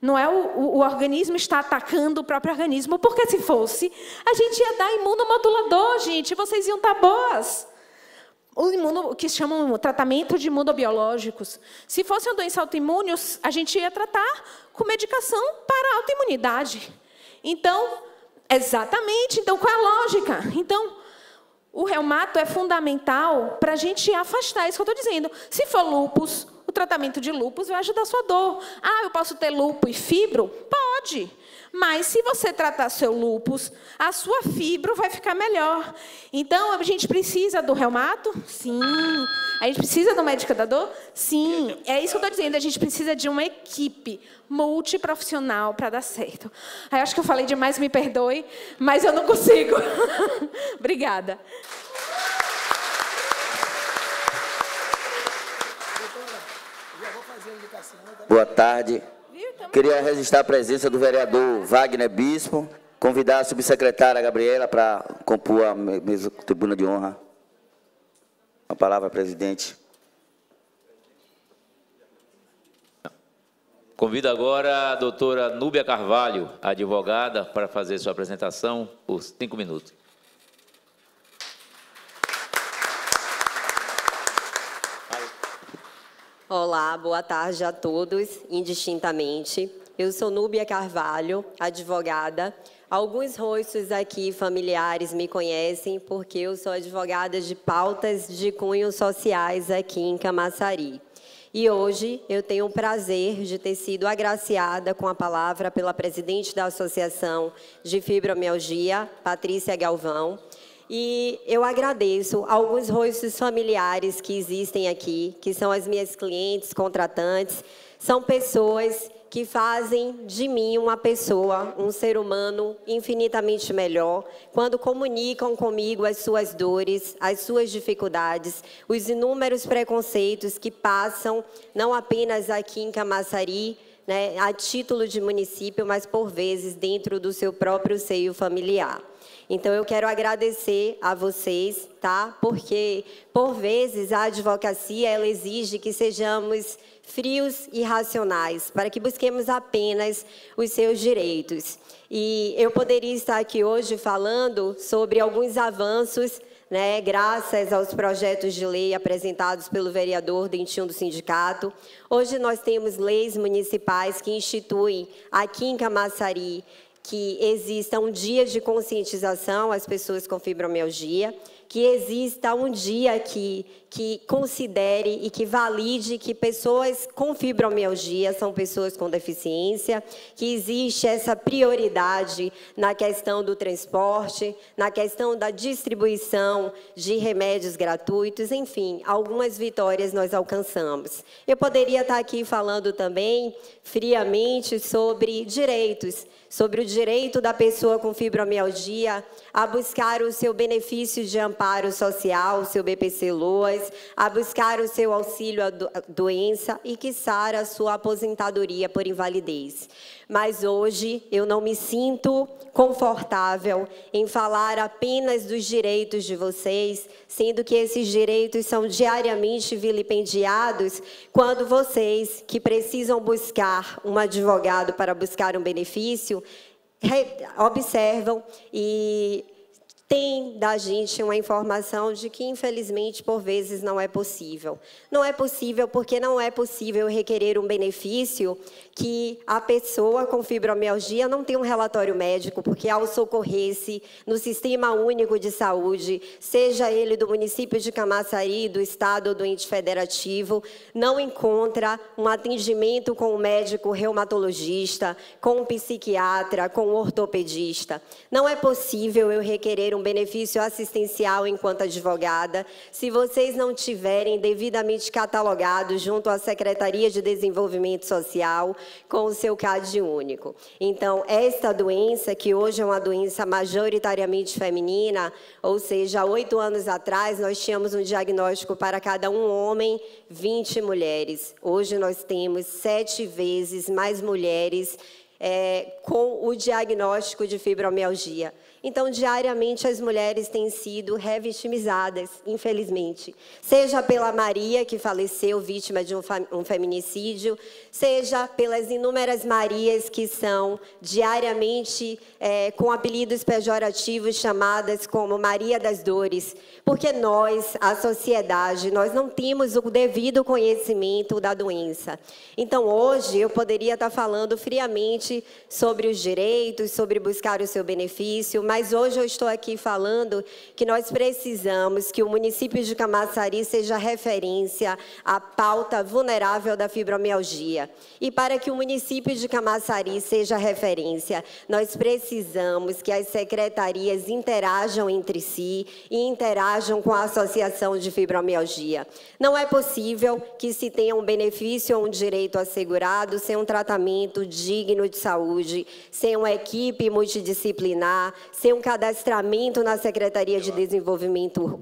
não é o organismo está atacando o próprio organismo, porque se fosse, a gente ia dar imunomodulador, gente, vocês iam estar boas. O que chamam de tratamento de imunobiológicos. Se fosse uma doença autoimune, a gente ia tratar com medicação para a autoimunidade. Então, exatamente, então qual é a lógica? Então, o reumato é fundamental para a gente afastar isso que eu estou dizendo. Se for lúpus, o tratamento de lúpus vai ajudar a sua dor. Ah, eu posso ter lúpus e fibro? Pode. Mas, se você tratar seu lúpus, a sua fibro vai ficar melhor. Então, a gente precisa do reumato? Sim. A gente precisa do médico da dor? Sim. É isso que eu estou dizendo. A gente precisa de uma equipe multiprofissional para dar certo. Aí, acho que eu falei demais, me perdoe, mas eu não consigo. Obrigada. Boa tarde. Queria registrar a presença do vereador Wagner Bispo, convidar a subsecretária Gabriela para compor a mesa tribuna de honra. A palavra, presidente. Convido agora a doutora Núbia Carvalho, advogada, para fazer sua apresentação por 5 minutos. Olá, boa tarde a todos, indistintamente. Eu sou Núbia Carvalho, advogada. Alguns rostos aqui familiares me conhecem porque eu sou advogada de pautas de cunho sociais aqui em Camaçari. E hoje eu tenho o prazer de ter sido agraciada com a palavra pela presidente da Associação de Fibromialgia, Patrícia Galvão. E eu agradeço alguns rostos familiares que existem aqui, que são as minhas clientes, contratantes, são pessoas que fazem de mim uma pessoa, um ser humano infinitamente melhor, quando comunicam comigo as suas dores, as suas dificuldades, os inúmeros preconceitos que passam, não apenas aqui em Camaçari, né, a título de município, mas por vezes dentro do seu próprio seio familiar. Então, eu quero agradecer a vocês, tá? Porque, por vezes, a advocacia ela exige que sejamos frios e racionais, para que busquemos apenas os seus direitos. E eu poderia estar aqui hoje falando sobre alguns avanços, né, graças aos projetos de lei apresentados pelo vereador Dentinho do sindicato. Hoje nós temos leis municipais que instituem aqui em Camaçari que exista um dia de conscientização às pessoas com fibromialgia, que exista um dia que considere e que valide que pessoas com fibromialgia são pessoas com deficiência, que existe essa prioridade na questão do transporte, na questão da distribuição de remédios gratuitos, enfim, algumas vitórias nós alcançamos. Eu poderia estar aqui falando também, friamente, sobre direitos, sobre o direito da pessoa com fibromialgia a buscar o seu benefício de amparo social, o seu BPC-LOAS, a buscar o seu auxílio à doença e, quiçá, a sua aposentadoria por invalidez. Mas hoje eu não me sinto confortável em falar apenas dos direitos de vocês, sendo que esses direitos são diariamente vilipendiados quando vocês, que precisam buscar um advogado para buscar um benefício, observam e tem da gente uma informação de que, infelizmente, por vezes não é possível. Não é possível porque não é possível requerer um benefício que a pessoa com fibromialgia não tem um relatório médico, porque ao socorrer-se no Sistema Único de Saúde, seja ele do município de Camaçari, do estado ou do ente federativo, não encontra um atendimento com o médico reumatologista, com o psiquiatra, com o ortopedista. Não é possível eu requerer um benefício assistencial enquanto advogada, se vocês não tiverem devidamente catalogado junto à Secretaria de Desenvolvimento Social com o seu CAD único. Então, esta doença, que hoje é uma doença majoritariamente feminina, ou seja, há 8 anos atrás nós tínhamos um diagnóstico para cada um homem, 20 mulheres. Hoje nós temos 7 vezes mais mulheres com o diagnóstico de fibromialgia. Então, diariamente, as mulheres têm sido revitimizadas, infelizmente. Seja pela Maria, que faleceu vítima de um feminicídio, seja pelas inúmeras Marias que são diariamente com apelidos pejorativos chamadas como Maria das Dores. Porque nós, a sociedade, nós não temos o devido conhecimento da doença. Então, hoje, eu poderia estar falando friamente sobre os direitos, sobre buscar o seu benefício, mas hoje eu estou aqui falando que nós precisamos que o município de Camaçari seja referência à pauta vulnerável da fibromialgia. E para que o município de Camaçari seja referência, nós precisamos que as secretarias interajam entre si e interajam com a Associação de Fibromialgia. Não é possível que se tenha um benefício ou um direito assegurado sem um tratamento digno de saúde, sem uma equipe multidisciplinar, sem um cadastramento na Secretaria de Desenvolvimento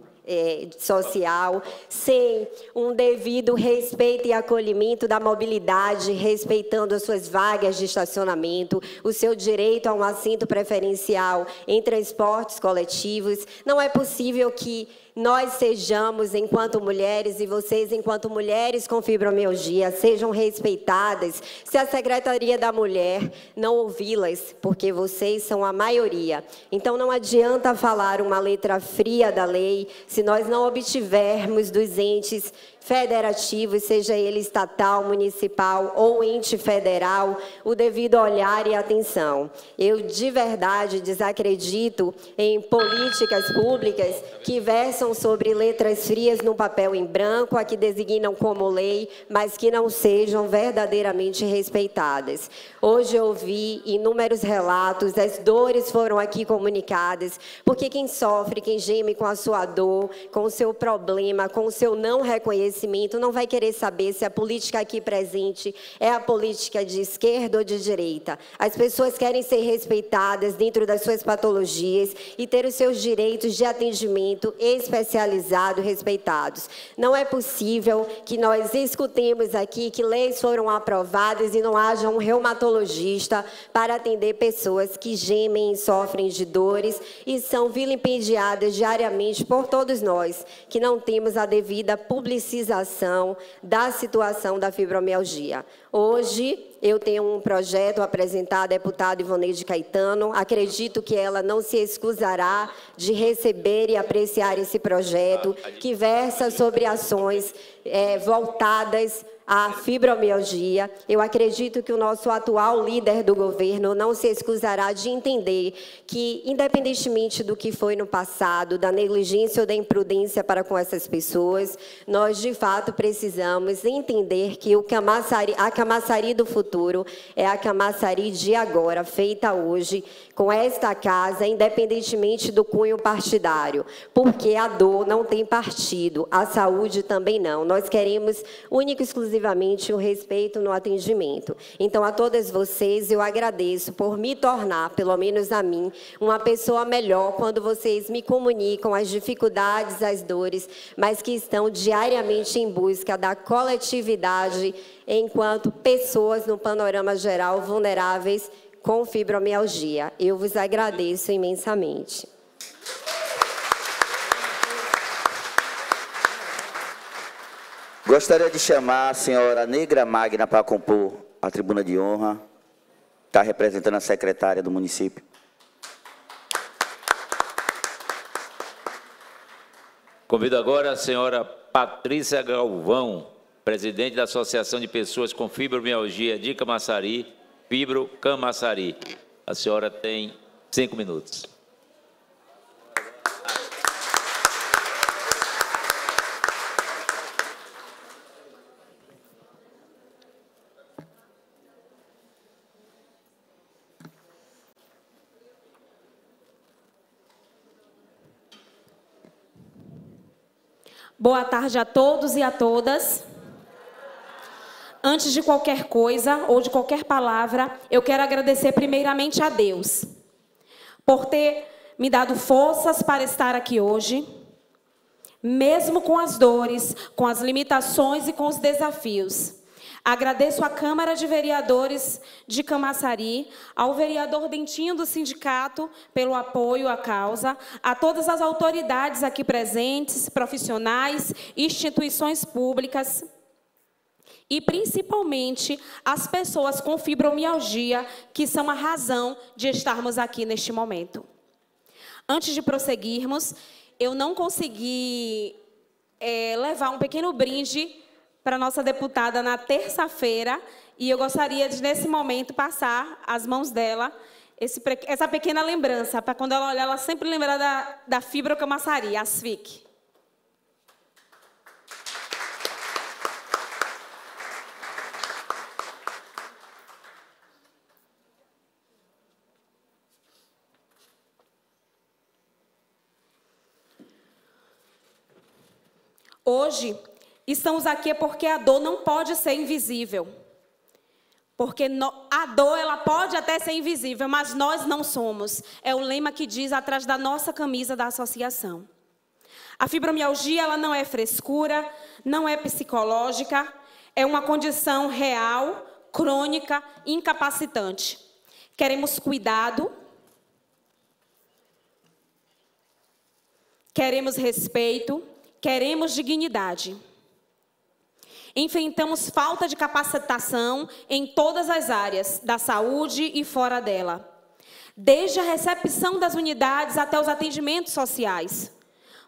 Social, sem um devido respeito e acolhimento da mobilidade, respeitando as suas vagas de estacionamento, o seu direito a um assento preferencial em transportes coletivos. Não é possível que nós sejamos, enquanto mulheres, e vocês, enquanto mulheres com fibromialgia, sejam respeitadas se a Secretaria da Mulher não ouvi-las, porque vocês são a maioria. Então, não adianta falar uma letra fria da lei se nós não obtivermos dos entes federativos, seja ele estatal, municipal ou ente federal, o devido olhar e atenção. Eu, de verdade, desacredito em políticas públicas que versam sobre letras frias no papel em branco, a que designam como lei, mas que não sejam verdadeiramente respeitadas. Hoje eu ouvi inúmeros relatos, as dores foram aqui comunicadas, porque quem sofre, quem geme com a sua dor, com o seu problema, com o seu não reconhecimento, não vai querer saber se a política aqui presente é a política de esquerda ou de direita. As pessoas querem ser respeitadas dentro das suas patologias e ter os seus direitos de atendimento especializado respeitados. Não é possível que nós escutemos aqui que leis foram aprovadas e não haja um reumatologista para atender pessoas que gemem e sofrem de dores e são vilipendiadas diariamente por todos nós, que não temos a devida publicização da situação da fibromialgia. Hoje, eu tenho um projeto apresentado à deputada Ivoneide Caetano. Acredito que ela não se excusará de receber e apreciar esse projeto, que versa sobre ações voltadas à fibromialgia. Eu acredito que o nosso atual líder do governo não se excusará de entender que, independentemente do que foi no passado, da negligência ou da imprudência para com essas pessoas, nós, de fato, precisamos entender que a Camaçari do futuro é a Camaçari de agora, feita hoje, com esta casa, independentemente do cunho partidário, porque a dor não tem partido, a saúde também não. Nós queremos única e exclusivamente exclusivamente o respeito no atendimento. Então, a todas vocês, eu agradeço por me tornar, pelo menos a mim, uma pessoa melhor quando vocês me comunicam as dificuldades, as dores, mas que estão diariamente em busca da coletividade enquanto pessoas no panorama geral vulneráveis com fibromialgia. Eu vos agradeço imensamente. Gostaria de chamar a senhora Negra Magna para compor a tribuna de honra. Está representando a secretária do município. Convido agora a senhora Patrícia Galvão, presidente da Associação de Pessoas com Fibromialgia de Camaçari, Fibro Camaçari. A senhora tem 5 minutos. Boa tarde a todos e a todas. Antes de qualquer coisa ou de qualquer palavra, eu quero agradecer primeiramente a Deus por ter me dado forças para estar aqui hoje, mesmo com as dores, com as limitações e com os desafios. Agradeço à Câmara de Vereadores de Camaçari, ao vereador Dentinho do sindicato pelo apoio à causa, a todas as autoridades aqui presentes, profissionais, instituições públicas e, principalmente, as pessoas com fibromialgia, que são a razão de estarmos aqui neste momento. Antes de prosseguirmos, eu não consegui levar um pequeno brinde para a nossa deputada na terça-feira, e eu gostaria de, nesse momento, passar às mãos dela essa pequena lembrança, para quando ela olhar, ela sempre lembrar da Fibro Camaçari, a SFIC. Hoje, estamos aqui porque a dor não pode ser invisível. Porque a dor, ela pode até ser invisível, mas nós não somos. É o lema que diz atrás da nossa camisa da associação. A fibromialgia, ela não é frescura, não é psicológica, é uma condição real, crônica, incapacitante. Queremos cuidado, queremos respeito, queremos dignidade. Enfrentamos falta de capacitação em todas as áreas da saúde e fora dela, desde a recepção das unidades até os atendimentos sociais.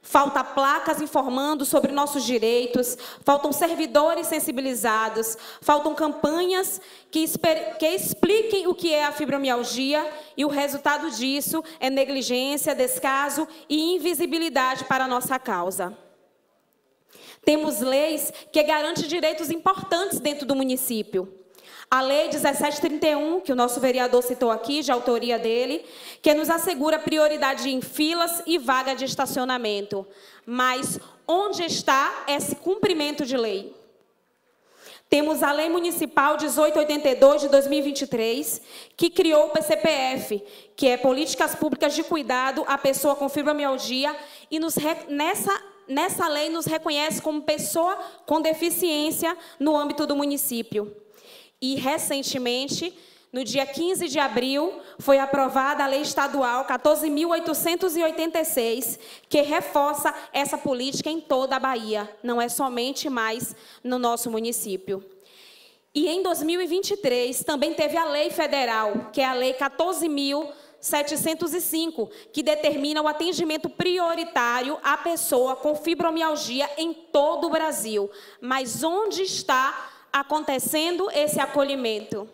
Falta placas informando sobre nossos direitos, faltam servidores sensibilizados, faltam campanhas que expliquem o que é a fibromialgia, e o resultado disso é negligência, descaso e invisibilidade para a nossa causa. Temos leis que garantem direitos importantes dentro do município. A Lei 1731, que o nosso vereador citou aqui, de autoria dele, que nos assegura prioridade em filas e vaga de estacionamento. Mas onde está esse cumprimento de lei? Temos a Lei Municipal 1882 de 2023, que criou o PCPF, que é Políticas Públicas de Cuidado à Pessoa com Fibromialgia, e nessa lei nos reconhece como pessoa com deficiência no âmbito do município. E, recentemente, no dia 15 de abril, foi aprovada a Lei Estadual 14.886, que reforça essa política em toda a Bahia, não é somente mais no nosso município. E, em 2023, também teve a Lei Federal, que é a Lei 14.705, que determina o atendimento prioritário à pessoa com fibromialgia em todo o Brasil. Mas onde está acontecendo esse acolhimento?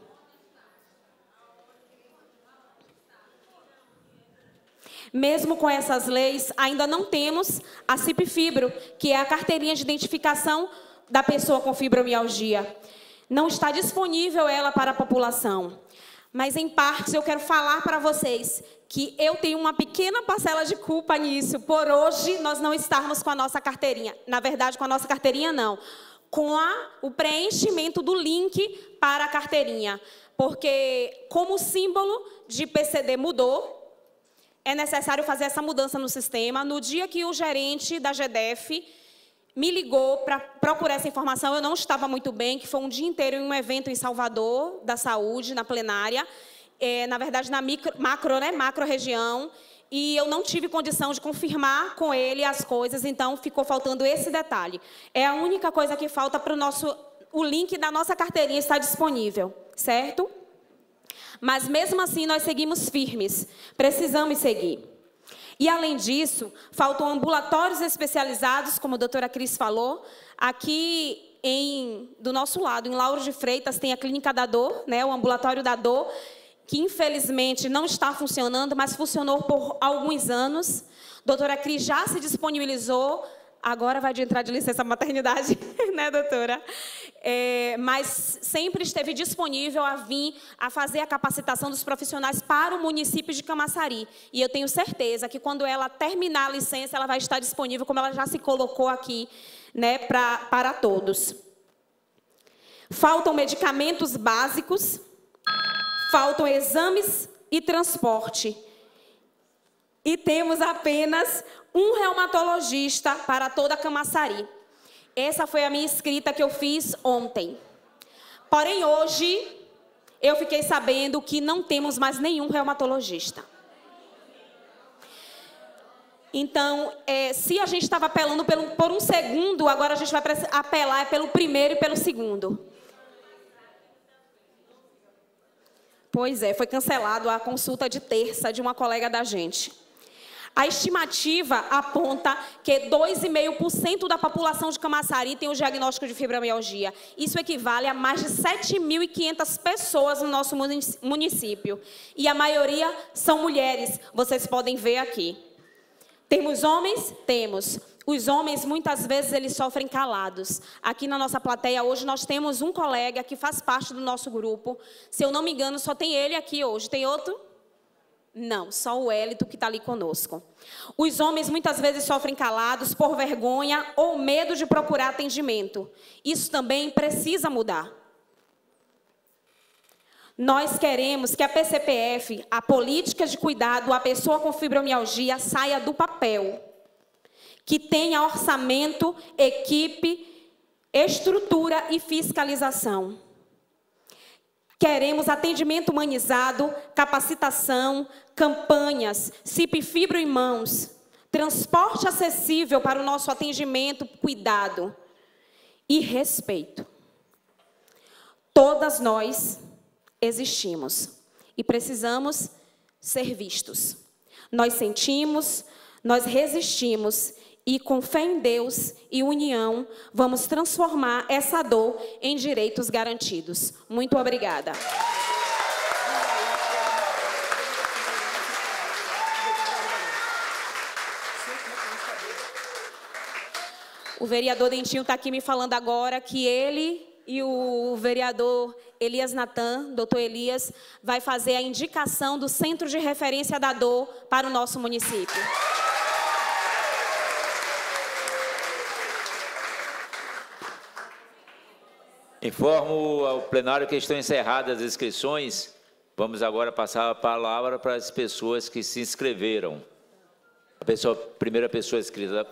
Mesmo com essas leis, ainda não temos a CIP-Fibro, que é a carteirinha de identificação da pessoa com fibromialgia. Não está disponível ela para a população. Mas, em partes, eu quero falar para vocês que eu tenho uma pequena parcela de culpa nisso, por hoje nós não estarmos com a nossa carteirinha. Na verdade, com a nossa carteirinha, não. com o preenchimento do link para a carteirinha, porque como o símbolo de PCD mudou, é necessário fazer essa mudança no sistema. No dia que o gerente da GDF me ligou para procurar essa informação, eu não estava muito bem, que foi um dia inteiro em um evento em Salvador, da saúde, na plenária, na verdade, na macro-região, e eu não tive condição de confirmar com ele as coisas, então ficou faltando esse detalhe. É a única coisa que falta para o link da nossa carteirinha estar disponível, certo? Mas, mesmo assim, nós seguimos firmes, precisamos seguir. E, além disso, faltam ambulatórios especializados, como a doutora Cris falou. Aqui, do nosso lado, em Lauro de Freitas, tem a Clínica da Dor, né, o Ambulatório da Dor, que, infelizmente, não está funcionando, mas funcionou por alguns anos. A doutora Cris já se disponibilizou, agora vai entrar de licença maternidade, né, doutora? Mas sempre esteve disponível a vir a fazer a capacitação dos profissionais para o município de Camaçari. E eu tenho certeza que, quando ela terminar a licença, ela vai estar disponível, como ela já se colocou aqui, né, para todos. Faltam medicamentos básicos, faltam exames e transporte. E temos apenas um reumatologista para toda Camaçari. Essa foi a minha escrita que eu fiz ontem. Porém, hoje, eu fiquei sabendo que não temos mais nenhum reumatologista. Então, se a gente estava apelando por um segundo, agora a gente vai apelar pelo primeiro e pelo segundo. Pois é, foi cancelado a consulta de terça de uma colega da gente. A estimativa aponta que 2,5% da população de Camaçari tem o diagnóstico de fibromialgia. Isso equivale a mais de 7.500 pessoas no nosso município. E a maioria são mulheres, vocês podem ver aqui. Temos homens? Temos. Os homens, muitas vezes, eles sofrem calados. Aqui na nossa plateia, hoje, nós temos um colega que faz parte do nosso grupo. Se eu não me engano, só tem ele aqui hoje. Tem outro? Não, só o Hélito que está ali conosco. Os homens muitas vezes sofrem calados por vergonha ou medo de procurar atendimento. Isso também precisa mudar. Nós queremos que a PCPF, a política de cuidado à pessoa com fibromialgia, saia do papel. Que tenha orçamento, equipe, estrutura e fiscalização. Queremos atendimento humanizado, capacitação, campanhas, CIP Fibro em mãos, transporte acessível para o nosso atendimento, cuidado e respeito. Todas nós existimos e precisamos ser vistos. Nós sentimos, nós resistimos e, com fé em Deus e união, vamos transformar essa dor em direitos garantidos. Muito obrigada. O vereador Dentinho está aqui me falando agora que ele e o vereador Elias Natan, doutor Elias, vai fazer a indicação do Centro de Referência da Dor para o nosso município. Informo ao plenário que estão encerradas as inscrições. Vamos agora passar a palavra para as pessoas que se inscreveram. A primeira pessoa inscrita.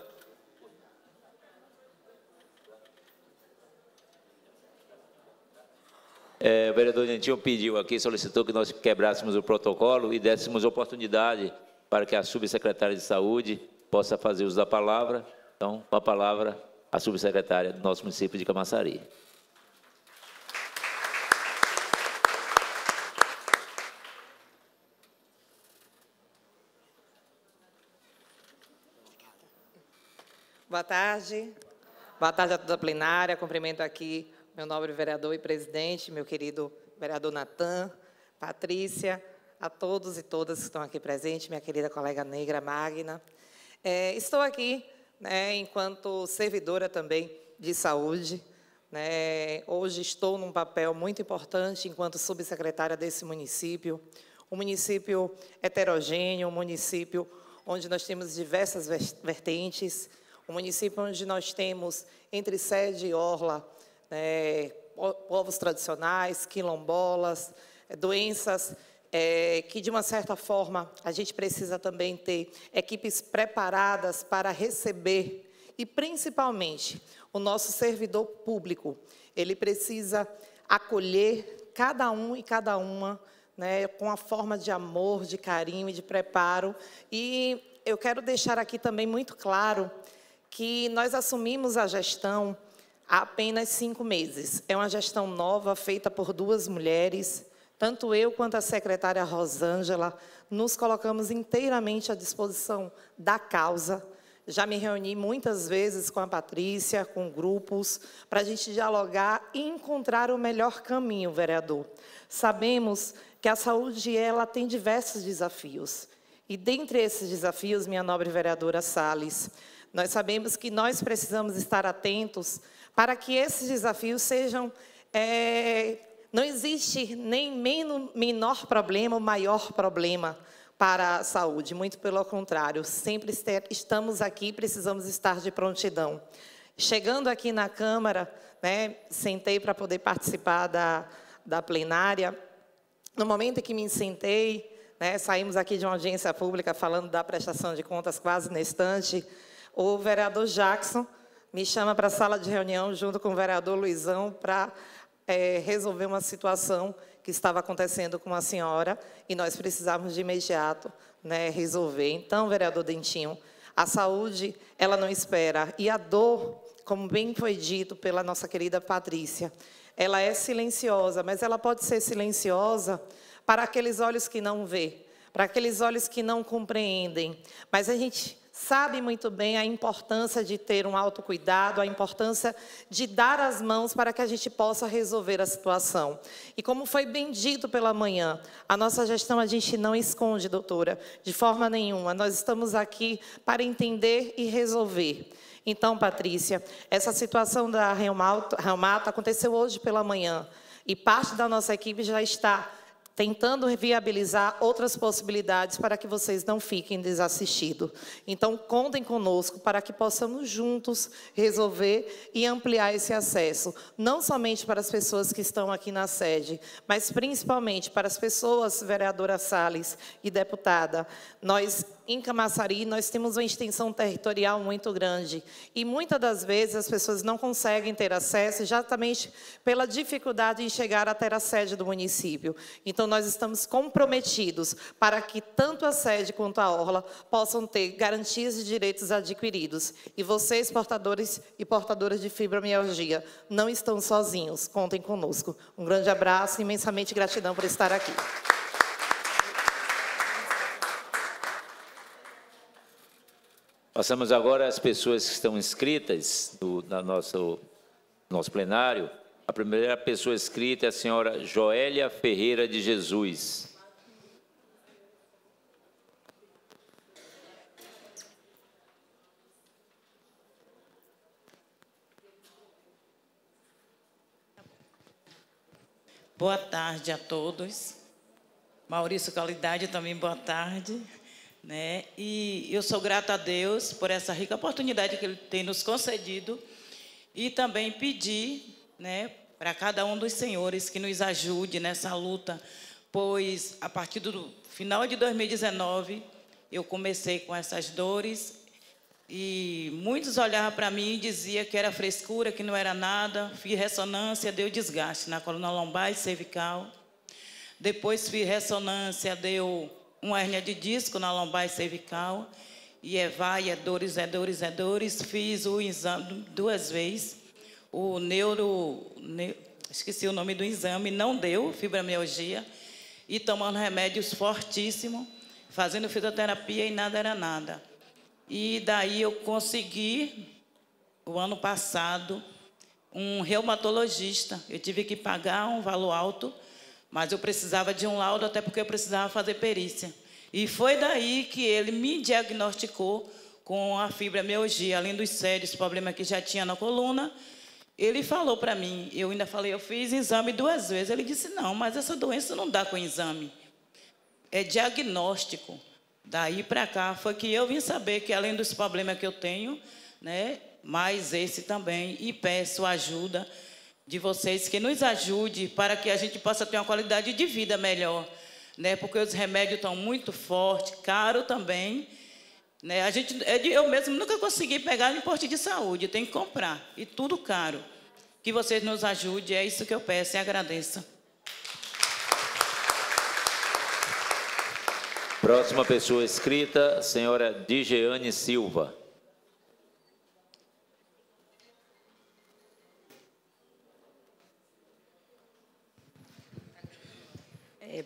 O vereador Dentinho pediu aqui, solicitou que nós quebrássemos o protocolo e dessemos oportunidade para que a subsecretária de Saúde possa fazer uso da palavra. Então, com a palavra, a subsecretária do nosso município de Camaçari. Boa tarde. Boa tarde a toda a plenária. Cumprimento aqui meu nobre vereador e presidente, meu querido vereador Natan, Patrícia, a todos e todas que estão aqui presentes, minha querida colega negra Magna. Estou aqui, né, enquanto servidora também de saúde. Né, hoje estou num papel muito importante enquanto subsecretária desse município. Um município heterogêneo, um município onde nós temos diversas vertentes, um município onde nós temos, entre sede e orla, povos tradicionais, quilombolas, doenças que, de uma certa forma, a gente precisa também ter equipes preparadas para receber, e, principalmente, o nosso servidor público. Ele precisa acolher cada um e cada uma, com a forma de amor, de carinho e de preparo. E eu quero deixar aqui também muito claro que nós assumimos a gestão há apenas 5 meses. É uma gestão nova, feita por 2 mulheres. Tanto eu quanto a secretária Rosângela nos colocamos inteiramente à disposição da causa. Já me reuni muitas vezes com a Patrícia, com grupos, para a gente dialogar e encontrar o melhor caminho, vereador. Sabemos que a saúde ela tem diversos desafios. E, dentre esses desafios, minha nobre vereadora Salles, nós sabemos que nós precisamos estar atentos para que esses desafios sejam... não existe nem menor problema ou maior problema para a saúde, muito pelo contrário, sempre estamos aqui, precisamos estar de prontidão. Chegando aqui na Câmara, sentei para poder participar da plenária. No momento em que me sentei, saímos aqui de uma audiência pública falando da prestação de contas quase na estante, o vereador Jackson me chama para a sala de reunião junto com o vereador Luizão para resolver uma situação que estava acontecendo com a senhora e nós precisávamos de imediato resolver. Então, vereador Dentinho, a saúde, ela não espera. E a dor, como bem foi dito pela nossa querida Patrícia, ela é silenciosa, mas ela pode ser silenciosa para aqueles olhos que não vê, para aqueles olhos que não compreendem. Mas a gente sabe muito bem a importância de ter um autocuidado, a importância de dar as mãos para que a gente possa resolver a situação. E como foi bem dito pela manhã, a nossa gestão a gente não esconde, doutora, de forma nenhuma. Nós estamos aqui para entender e resolver. Então, Patrícia, essa situação da reumato aconteceu hoje pela manhã e parte da nossa equipe já está tentando viabilizar outras possibilidades para que vocês não fiquem desassistidos. Então, contem conosco para que possamos juntos resolver e ampliar esse acesso, não somente para as pessoas que estão aqui na sede, mas principalmente para as pessoas, vereadora Salles e deputada. Nós, em Camaçari, nós temos uma extensão territorial muito grande e muitas das vezes as pessoas não conseguem ter acesso exatamente pela dificuldade em chegar até a sede do município. Então, nós estamos comprometidos para que tanto a sede quanto a orla possam ter garantias de direitos adquiridos. E vocês, portadores e portadoras de fibromialgia, não estão sozinhos. Contem conosco. Um grande abraço e imensamente gratidão por estar aqui. Passamos agora às pessoas que estão inscritas no nosso plenário. A primeira pessoa inscrita é a senhora Joélia Ferreira de Jesus. Boa tarde a todos. Maurício Qualidade, também boa tarde. E eu sou grata a Deus por essa rica oportunidade que Ele tem nos concedido e também pedir para cada um dos senhores que nos ajude nessa luta, pois a partir do final de 2019 eu comecei com essas dores e muitos olhavam para mim e diziam que era frescura, que não era nada. Fiz ressonância, deu desgaste na coluna lombar e cervical. Depois fiz ressonância, deu uma hérnia de disco na lombar e cervical, e vai, é dores, é dores, é dores. Fiz o exame 2 vezes, esqueci o nome do exame, não deu fibromialgia, e tomando remédios fortíssimos, fazendo fisioterapia e nada era nada. E daí eu consegui, o ano passado, um reumatologista. Eu tive que pagar um valor alto, mas eu precisava de um laudo, até porque eu precisava fazer perícia. E foi daí que ele me diagnosticou com a fibromialgia, além dos sérios problemas que já tinha na coluna. Ele falou para mim, eu ainda falei, eu fiz exame 2 vezes. Ele disse, não, mas essa doença não dá com exame. É diagnóstico. Daí para cá foi que eu vim saber que, além dos problemas que eu tenho, né, mais esse também, e peço ajuda de vocês, que nos ajude para que a gente possa ter uma qualidade de vida melhor, né, porque os remédios estão muito fortes, caro também, né, eu mesmo nunca consegui pegar no posto de saúde, tem que comprar, e tudo caro. Que vocês nos ajudem, é isso que eu peço e agradeço. Próxima pessoa inscrita, senhora Digeane Silva.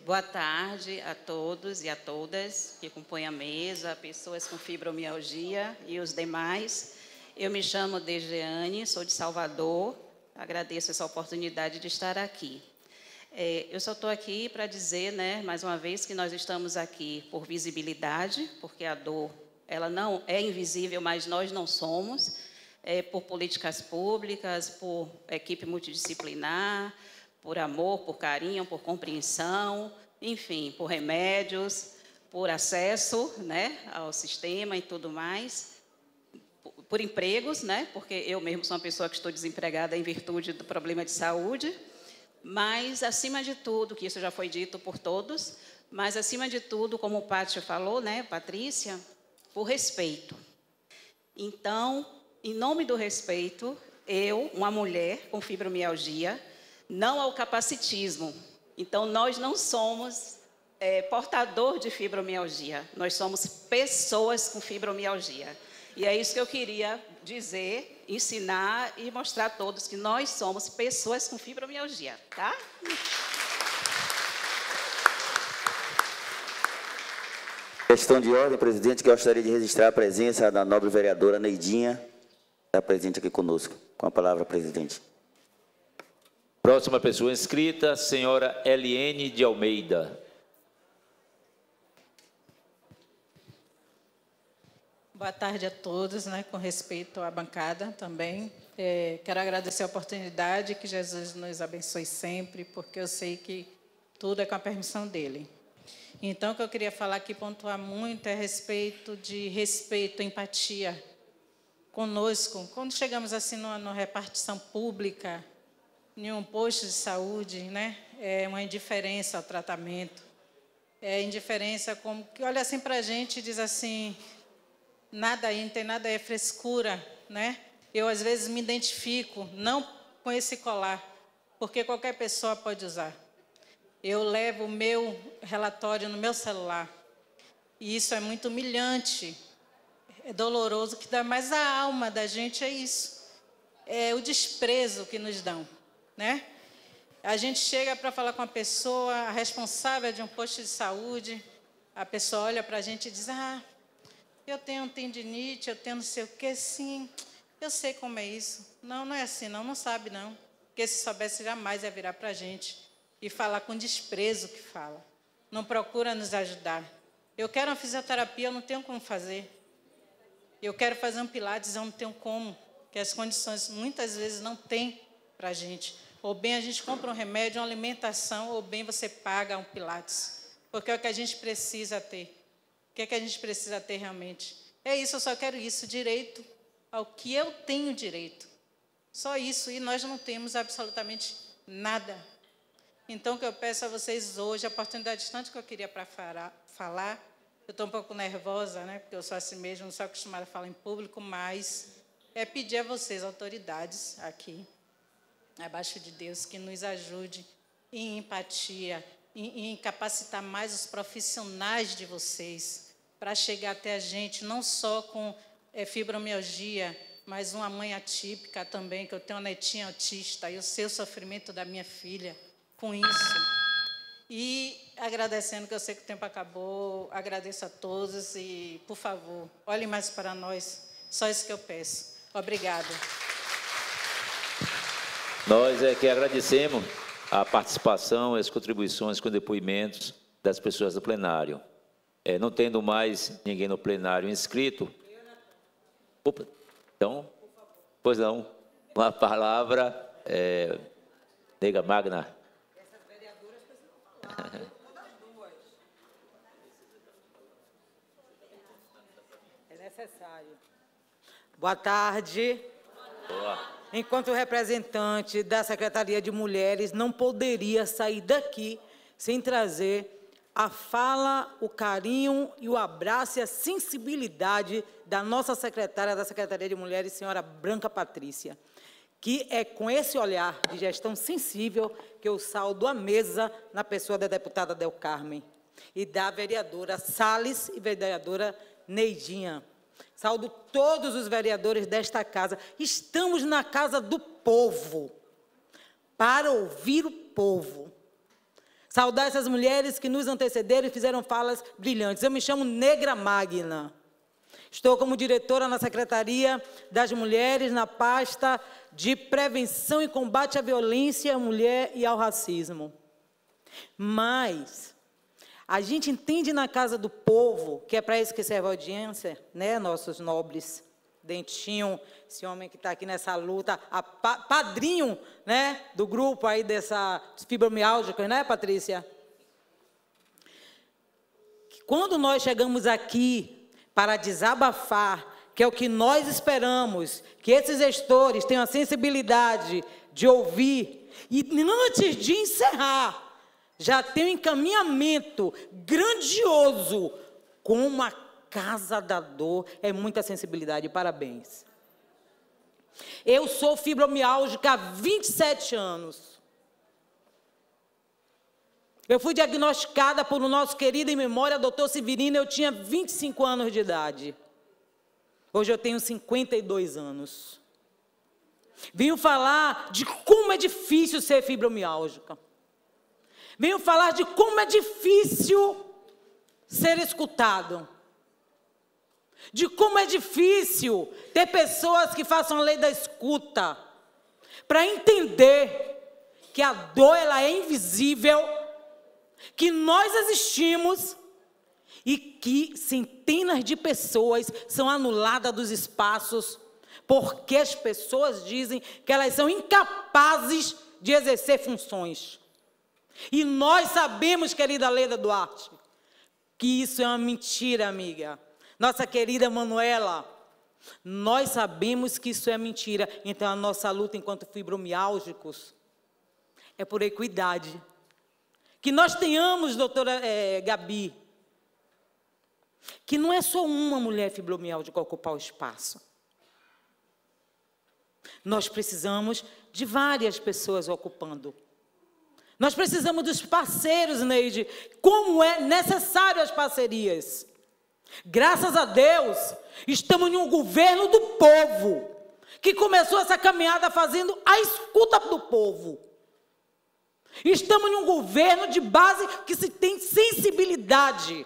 Boa tarde a todos e a todas que compõem a mesa, pessoas com fibromialgia e os demais. Eu me chamo Digeane, sou de Salvador, agradeço essa oportunidade de estar aqui. Eu só estou aqui para dizer, né, mais uma vez, que nós estamos aqui por visibilidade, porque a dor ela não é invisível, mas nós não somos, por políticas públicas, por equipe multidisciplinar, por amor, por carinho, por compreensão, enfim, por remédios, por acesso, né, ao sistema e tudo mais, por empregos, né, porque eu mesmo sou uma pessoa que estou desempregada em virtude do problema de saúde, mas, acima de tudo, que isso já foi dito por todos, mas, acima de tudo, como o Pátio falou, né, Patrícia, por respeito. Então, em nome do respeito, eu, uma mulher com fibromialgia, não ao capacitismo. Então, nós não somos portador de fibromialgia, nós somos pessoas com fibromialgia. E é isso que eu queria dizer, ensinar e mostrar a todos que nós somos pessoas com fibromialgia, tá? Questão de ordem, presidente, gostaria de registrar a presença da nobre vereadora Neidinha, está presente aqui conosco. Com a palavra, presidente. Próxima pessoa inscrita, senhora Eliene de Almeida. Boa tarde a todos, né, com respeito à bancada também. Quero agradecer a oportunidade, que Jesus nos abençoe sempre, porque eu sei que tudo é com a permissão dele. Então, o que eu queria falar aqui, pontuar muito, é a respeito de respeito, empatia conosco. Quando chegamos assim numa repartição pública, em um posto de saúde, né, é uma indiferença ao tratamento, é indiferença como que olha assim para a gente e diz assim, nada aí, não tem nada aí, é frescura, né? Eu, às vezes, me identifico, não com esse colar, porque qualquer pessoa pode usar. Eu levo o meu relatório no meu celular, e isso é muito humilhante, é doloroso, o que dá mais a alma da gente é isso, é o desprezo que nos dão, né? A gente chega para falar com a pessoa, a responsável de um posto de saúde, a pessoa olha para a gente e diz, eu tenho tendinite, eu tenho não sei o quê, sim, eu sei como é isso. Não, não é assim, não sabe não. Porque se soubesse jamais ia virar para a gente e falar com desprezo que fala. Não procura nos ajudar. Eu quero uma fisioterapia, eu não tenho como fazer. Eu quero fazer um pilates, eu não tenho como. Porque as condições muitas vezes não tem para a gente. Ou bem a gente compra um remédio, uma alimentação, ou bem você paga um pilates. Porque é o que a gente precisa ter. O que é que a gente precisa ter realmente? É isso, eu só quero isso, direito ao que eu tenho direito. Só isso, e nós não temos absolutamente nada. Então, o que eu peço a vocês hoje, a oportunidade tanto que eu queria para falar, eu estou um pouco nervosa, né, porque eu sou assim mesmo, não sou acostumada a falar em público, mas é pedir a vocês, autoridades aqui, abaixo de Deus, que nos ajude em empatia, em capacitar mais os profissionais de vocês, para chegar até a gente, não só com fibromialgia, mas uma mãe atípica também, que eu tenho uma netinha autista, e eu sei o sofrimento da minha filha com isso. E agradecendo, que eu sei que o tempo acabou, agradeço a todos e, por favor, olhem mais para nós, só isso que eu peço. Obrigada. Nós é que agradecemos a participação e as contribuições com depoimentos das pessoas do plenário. Não tendo mais ninguém no plenário inscrito, então, pois não, uma palavra, Nega Magna. necessário. Boa tarde. Boa. Enquanto representante da Secretaria de Mulheres, não poderia sair daqui sem trazer a fala, o carinho e o abraço e a sensibilidade da nossa secretária da Secretaria de Mulheres, senhora Branca Patrícia, que é com esse olhar de gestão sensível que eu saldo a mesa na pessoa da deputada Del Carmen e da vereadora Salles e vereadora Neidinha. Saldo todos os vereadores desta casa. Estamos na casa do povo, para ouvir o povo. Saudar essas mulheres que nos antecederam e fizeram falas brilhantes. Eu me chamo Negra Magna. Estou como diretora na Secretaria das Mulheres, na pasta de Prevenção e Combate à Violência à Mulher e ao Racismo. Mas a gente entende na Casa do Povo, que é para isso que serve a audiência, né, nossos nobres, Dentinho, esse homem que está aqui nessa luta, padrinho, né, do grupo aí dessa fibromialgia, né, Patrícia? Quando nós chegamos aqui para desabafar, que é o que nós esperamos, que esses gestores tenham a sensibilidade de ouvir, e antes de encerrar, já tem um encaminhamento grandioso com uma Casa da Dor, é muita sensibilidade, parabéns. Eu sou fibromialgica há 27 anos. Eu fui diagnosticada por o nosso querido em memória, doutor Severino, eu tinha 25 anos de idade. Hoje eu tenho 52 anos. Venho falar de como é difícil ser fibromialgica. Venho falar de como é difícil ser escutado. De como é difícil ter pessoas que façam a lei da escuta, para entender que a dor ela é invisível, que nós existimos e que centenas de pessoas são anuladas dos espaços porque as pessoas dizem que elas são incapazes de exercer funções. E nós sabemos, querida Leda Duarte, que isso é uma mentira, amiga. Nossa querida Manuela, nós sabemos que isso é mentira. Então, a nossa luta enquanto fibromiálgicos é por equidade. Que nós tenhamos, doutora Gabi, que não é só uma mulher fibromiálgica ocupar o espaço. Nós precisamos de várias pessoas ocupando. Nós precisamos dos parceiros, Neide. Como é necessário as parcerias? Graças a Deus, estamos em um governo do povo, que começou essa caminhada fazendo a escuta do povo. Estamos em um governo de base que se tem sensibilidade,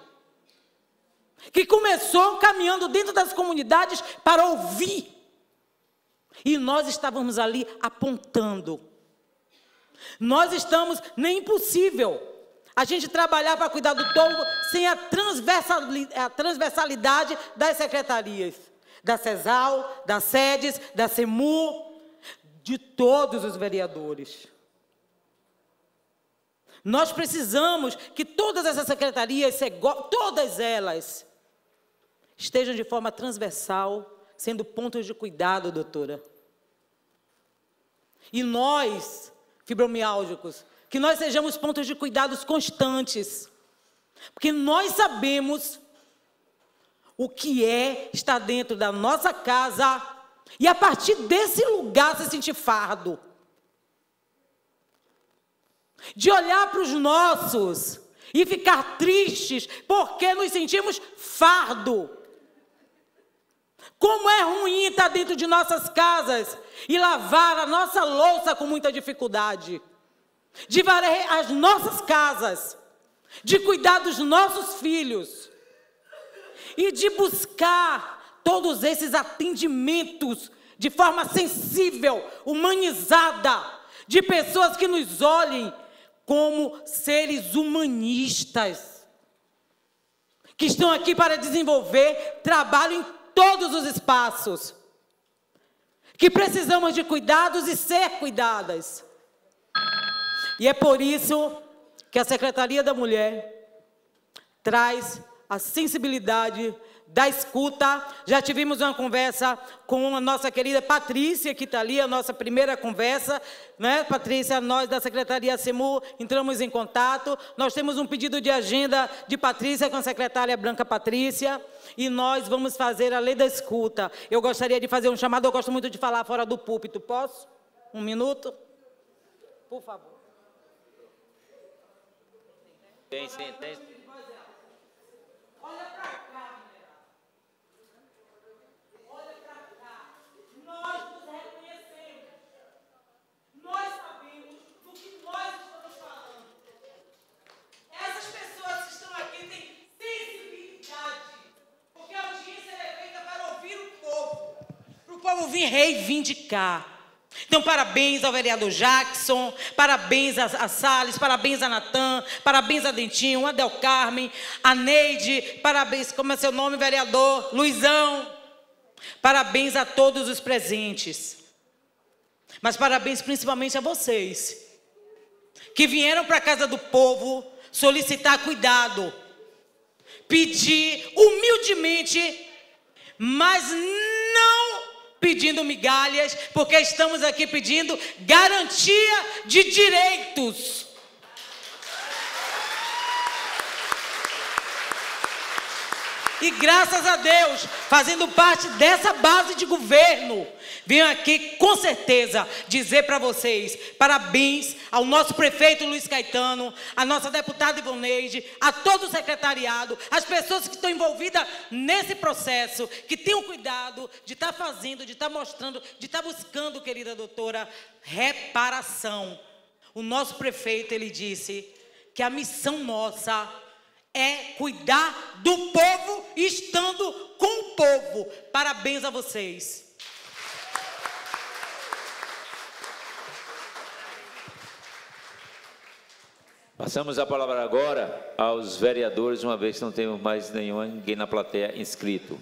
que começou caminhando dentro das comunidades para ouvir. E nós estávamos ali apontando. Nós estamos, nem é impossível a gente trabalhar para cuidar do povo sem a transversalidade das secretarias, da CESAL, da SEDES, da CEMU, de todos os vereadores. Nós precisamos que todas essas secretarias, todas elas, estejam de forma transversal, sendo pontos de cuidado, doutora. E nós, fibromiálgicos, que nós sejamos pontos de cuidados constantes, porque nós sabemos o que é estar dentro da nossa casa e, a partir desse lugar, se sentir fardo. De olhar para os nossos e ficar tristes porque nos sentimos fardo. Como é ruim estar dentro de nossas casas e lavar a nossa louça com muita dificuldade. De varrer as nossas casas, de cuidar dos nossos filhos e de buscar todos esses atendimentos de forma sensível, humanizada, de pessoas que nos olhem como seres humanistas, que estão aqui para desenvolver trabalho em todos os espaços, que precisamos de cuidados e ser cuidadas. E é por isso que a Secretaria da Mulher traz a sensibilidade da escuta. Já tivemos uma conversa com a nossa querida Patrícia, que está ali, a nossa primeira conversa, né, Patrícia? Nós da Secretaria SEMU entramos em contato. Nós temos um pedido de agenda de Patrícia com a secretária Branca Patrícia, e nós vamos fazer a lei da escuta. Eu gostaria de fazer um chamado, eu gosto muito de falar fora do púlpito. Posso? Um minuto? Por favor. Tem sim, tem. Olha para cá, olha para cá. Nós nos reconhecemos. Nós sabemos do que nós estamos falando. Essas pessoas que estão aqui têm sensibilidade, porque a audiência é feita para ouvir o povo, para o povo vir reivindicar. Então, parabéns ao vereador Jackson, parabéns a Salles, parabéns a Natan, parabéns a Dentinho, a Del Carmen, a Neide, parabéns, como é seu nome, vereador? Luizão. Parabéns a todos os presentes. Mas parabéns principalmente a vocês, que vieram para a casa do povo solicitar cuidado, pedir humildemente, mas não pedindo migalhas, porque estamos aqui pedindo garantia de direitos. E graças a Deus, fazendo parte dessa base de governo, venho aqui com certeza dizer para vocês, parabéns ao nosso prefeito Luiz Caetano, à nossa deputada Ivoneide, a todo o secretariado, as pessoas que estão envolvidas nesse processo, que tenham cuidado de estar fazendo, de estar mostrando, de estar buscando, querida doutora, reparação. O nosso prefeito, ele disse que a missão nossa é cuidar do povo, estando com o povo. Parabéns a vocês. Passamos a palavra agora aos vereadores, uma vez que não temos mais ninguém na plateia inscrito.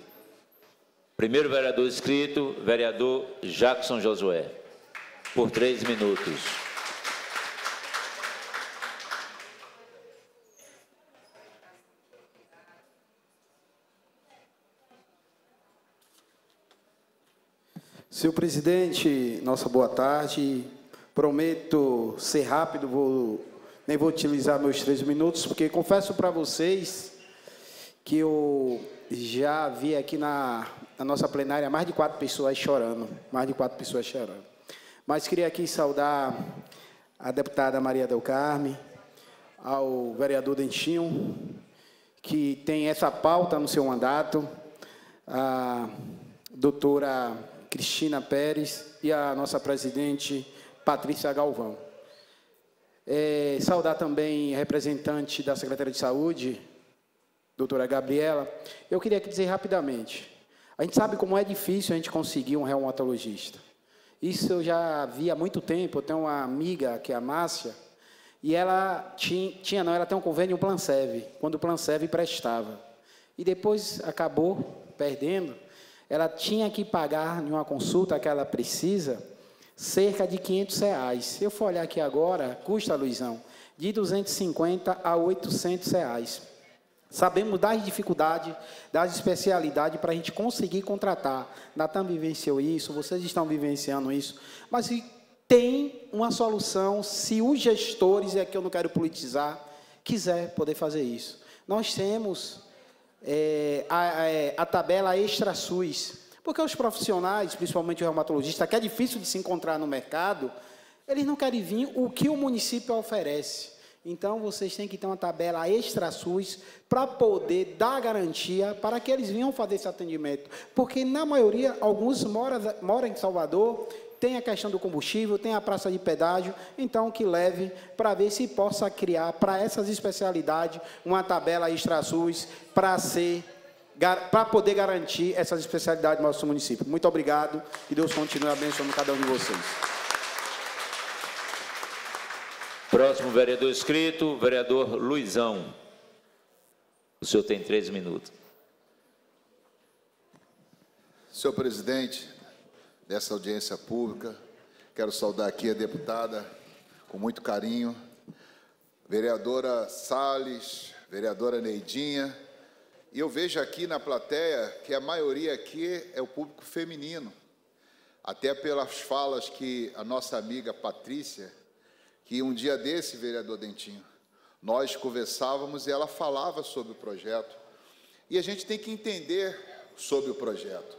Primeiro vereador inscrito, vereador Jackson Josué, por 3 minutos. Senhor presidente, nossa boa tarde. Prometo ser rápido, nem vou utilizar meus 3 minutos, porque confesso para vocês que eu já vi aqui na nossa plenária mais de 4 pessoas chorando, Mas queria aqui saudar a deputada Maria Del Carmen, ao vereador Dentinho, que tem essa pauta no seu mandato, a doutora Cristina Pérez e a nossa presidente Patrícia Galvão. Saudar também a representante da Secretaria de Saúde, doutora Gabriela. Eu queria aqui dizer rapidamente, a gente sabe como é difícil a gente conseguir um reumatologista. Isso eu já vi há muito tempo. Eu tenho uma amiga, que é a Márcia, e ela ela tem um convênio, um Planserv, quando o Planserv prestava. E depois acabou perdendo. Ela tinha que pagar, em uma consulta que ela precisa, cerca de R$500. Se eu for olhar aqui agora, custa, Luizão, de R$250 a R$800. Sabemos das dificuldades, das especialidades para a gente conseguir contratar. Natan vivenciou isso, vocês estão vivenciando isso, mas tem uma solução se os gestores, e aqui eu não quero politizar, quiser poder fazer isso. Nós temos a tabela Extra SUS, porque os profissionais, principalmente o reumatologista, que é difícil de se encontrar no mercado, eles não querem vir o que o município oferece. Então, vocês têm que ter uma tabela Extra SUS para poder dar garantia para que eles venham fazer esse atendimento. Porque, na maioria, alguns moram em Salvador, tem a questão do combustível, tem a praça de pedágio, então que leve para ver se possa criar para essas especialidades uma tabela Extra SUS para poder garantir essas especialidades do nosso município. Muito obrigado e Deus continue abençoando cada um de vocês. Próximo vereador inscrito, vereador Luizão. O senhor tem 3 minutos. Senhor presidente dessa audiência pública, quero saudar aqui a deputada com muito carinho, vereadora Salles, vereadora Neidinha E eu vejo aqui na plateia que a maioria aqui é o público feminino, até pelas falas que a nossa amiga Patrícia, que um dia desse, vereador Dentinho, nós conversávamos e ela falava sobre o projeto. E a gente tem que entender sobre o projeto,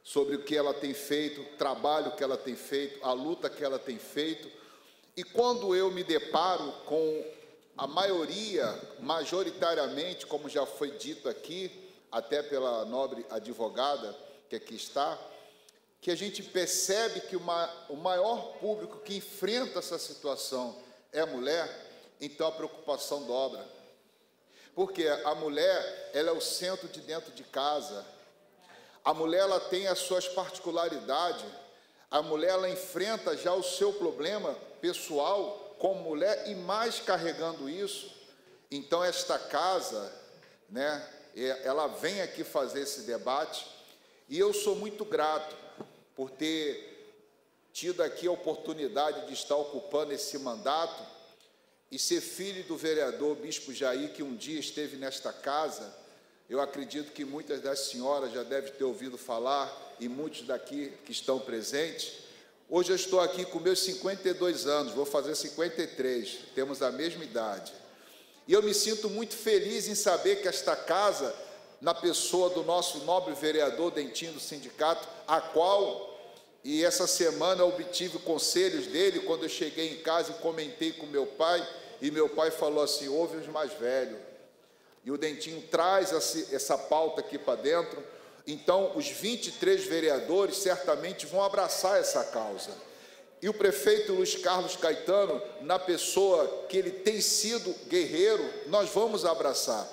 sobre o que ela tem feito, o trabalho que ela tem feito, a luta que ela tem feito. E quando eu me deparo com a maioria, majoritariamente, como já foi dito aqui, até pela nobre advogada que aqui está, que a gente percebe que o maior público que enfrenta essa situação é a mulher, então a preocupação dobra. Porque a mulher, ela é o centro de dentro de casa. A mulher, ela tem as suas particularidades. A mulher, ela enfrenta já o seu problema pessoal como mulher e mais carregando isso. Então, esta casa, né, ela vem aqui fazer esse debate e eu sou muito grato por ter tido aqui a oportunidade de estar ocupando esse mandato e ser filho do vereador Bispo Jair, que um dia esteve nesta casa. Eu acredito que muitas das senhoras já devem ter ouvido falar, e muitos daqui que estão presentes. Hoje eu estou aqui com meus 52 anos, vou fazer 53, temos a mesma idade. E eu me sinto muito feliz em saber que esta casa, na pessoa do nosso nobre vereador Dentinho do sindicato, a qual, e essa semana eu obtive conselhos dele, quando eu cheguei em casa e comentei com meu pai, e meu pai falou assim: ouve os mais velhos. E o Dentinho traz essa pauta aqui para dentro. Então, os 23 vereadores certamente vão abraçar essa causa. E o prefeito Luiz Carlos Caetano, na pessoa que ele tem sido guerreiro, nós vamos abraçar.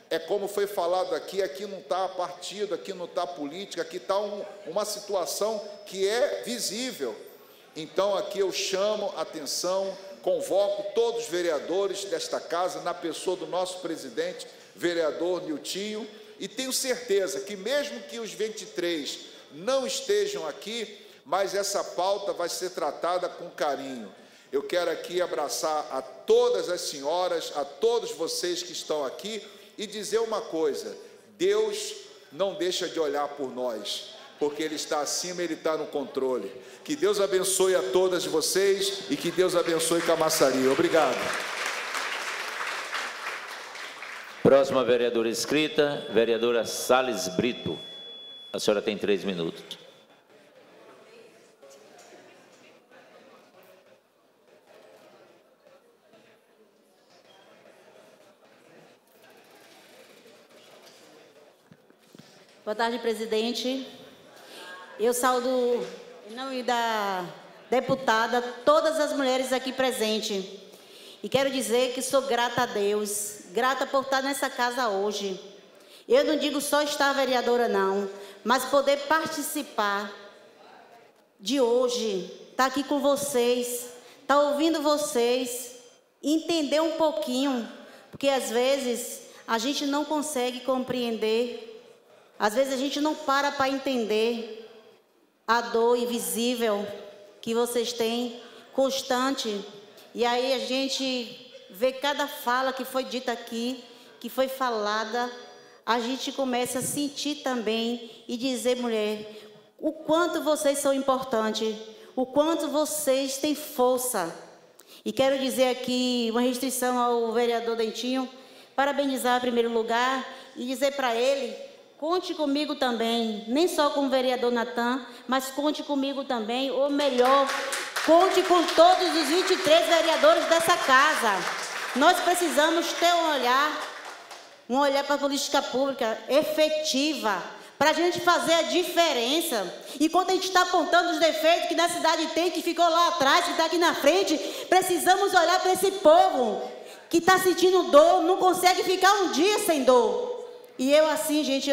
É como foi falado aqui, aqui não está partido, aqui não está política, aqui está uma situação que é visível. Então, aqui eu chamo a atenção, convoco todos os vereadores desta casa, na pessoa do nosso presidente, vereador Niltinho, e tenho certeza que mesmo que os 23 não estejam aqui, mas essa pauta vai ser tratada com carinho. Eu quero aqui abraçar a todas as senhoras, a todos vocês que estão aqui e dizer uma coisa: Deus não deixa de olhar por nós, porque Ele está acima, Ele está no controle. Que Deus abençoe a todas vocês e que Deus abençoe Camaçari. Obrigado. Próxima vereadora inscrita, vereadora Salles Brito. A senhora tem 3 minutos. Boa tarde, presidente. Eu saúdo, em nome da deputada, todas as mulheres aqui presentes. E quero dizer que sou grata a Deus, grata por estar nessa casa hoje. Eu não digo só estar vereadora, não, mas poder participar de hoje, estar aqui com vocês, estar ouvindo vocês, entender um pouquinho, porque às vezes a gente não consegue compreender, às vezes a gente não para entender a dor invisível que vocês têm, constante. E aí a gente vê cada fala que foi dita aqui, que foi falada, a gente começa a sentir também e dizer, mulher, o quanto vocês são importantes, o quanto vocês têm força. E quero dizer aqui uma restrição ao vereador Dentinho, parabenizar em primeiro lugar e dizer para ele: conte comigo também, nem só com o vereador Natan, mas conte comigo também, ou melhor, conte com todos os 23 vereadores dessa casa. Nós precisamos ter um olhar para a política pública efetiva, para a gente fazer a diferença. Enquanto a gente está apontando os defeitos que na cidade tem, que ficou lá atrás, que está aqui na frente, precisamos olhar para esse povo que está sentindo dor, não consegue ficar um dia sem dor. E eu assim, gente,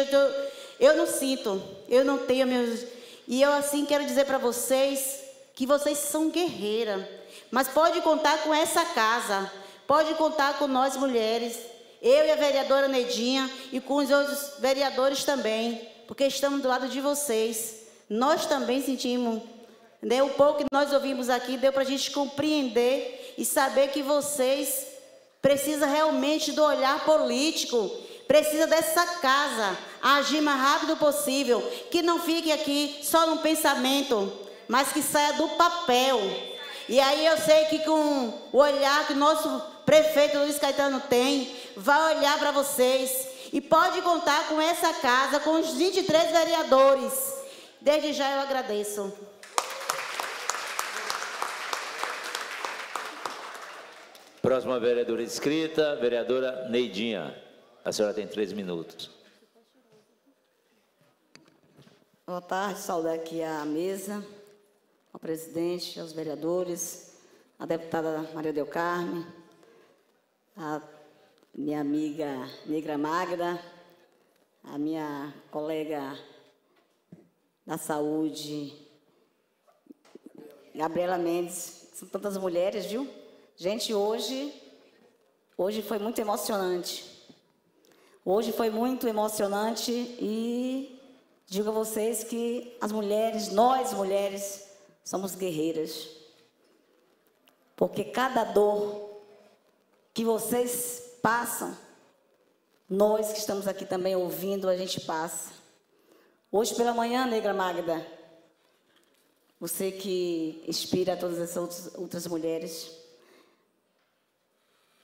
eu não sinto, eu não tenho meus... E eu assim quero dizer para vocês que vocês são guerreiras, mas pode contar com essa casa, pode contar com nós mulheres, eu e a vereadora Nedinha e com os outros vereadores também, porque estamos do lado de vocês. Nós também sentimos, né, o pouco que nós ouvimos aqui, deu para a gente compreender e saber que vocês precisam realmente do olhar político, precisa dessa casa agir mais rápido possível, que não fique aqui só no pensamento, mas que saia do papel. E aí eu sei que com o olhar que o nosso prefeito Luiz Caetano tem, vai olhar para vocês e pode contar com essa casa, com os 23 vereadores. Desde já eu agradeço. Próxima vereadora inscrita, vereadora Neidinha. A senhora tem 3 minutos. Boa tarde, saudar aqui a mesa, ao presidente, aos vereadores, a deputada Maria del Carme, a minha amiga Negra Magda, a minha colega da saúde, Gabriela Mendes. São tantas mulheres, viu? Gente, hoje foi muito emocionante. Hoje foi muito emocionante e digo a vocês que as mulheres, nós mulheres, somos guerreiras. Porque cada dor que vocês passam, nós que estamos aqui também ouvindo, a gente passa. Hoje pela manhã, Negra Magda, você que inspira todas as outras mulheres,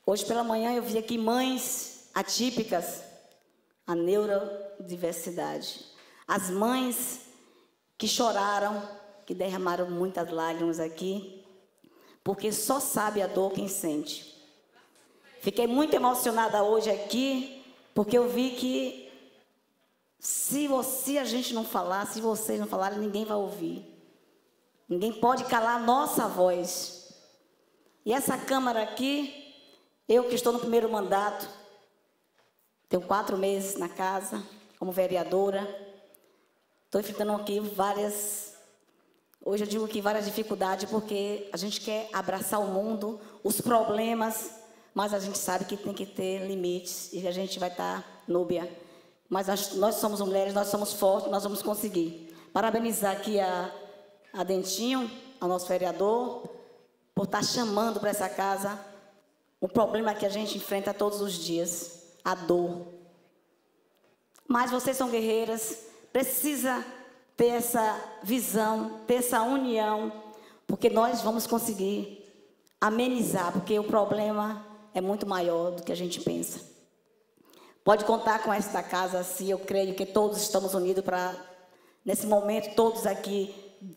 hoje pela manhã eu vi aqui mães atípicas, a neurodiversidade. As mães que choraram, que derramaram muitas lágrimas aqui, porque só sabe a dor quem sente. Fiquei muito emocionada hoje aqui, porque eu vi que se a gente não falar, se vocês não falarem, ninguém vai ouvir. Ninguém pode calar a nossa voz. E essa Câmara aqui, eu que estou no primeiro mandato, tenho 4 meses na casa, como vereadora, estou enfrentando aqui hoje eu digo que várias dificuldades, porque a gente quer abraçar o mundo, os problemas, mas a gente sabe que tem que ter limites, e a gente vai estar núbia. Mas nós somos mulheres, nós somos fortes, nós vamos conseguir. Parabenizar aqui a Dentinho, ao nosso vereador, por estar chamando para essa casa o problema que a gente enfrenta todos os dias, a dor. Mas vocês são guerreiras, precisa ter essa visão, ter essa união, porque nós vamos conseguir amenizar, porque o problema é muito maior do que a gente pensa. Pode contar com esta casa, assim, eu creio que todos estamos unidos para, nesse momento, todos aqui,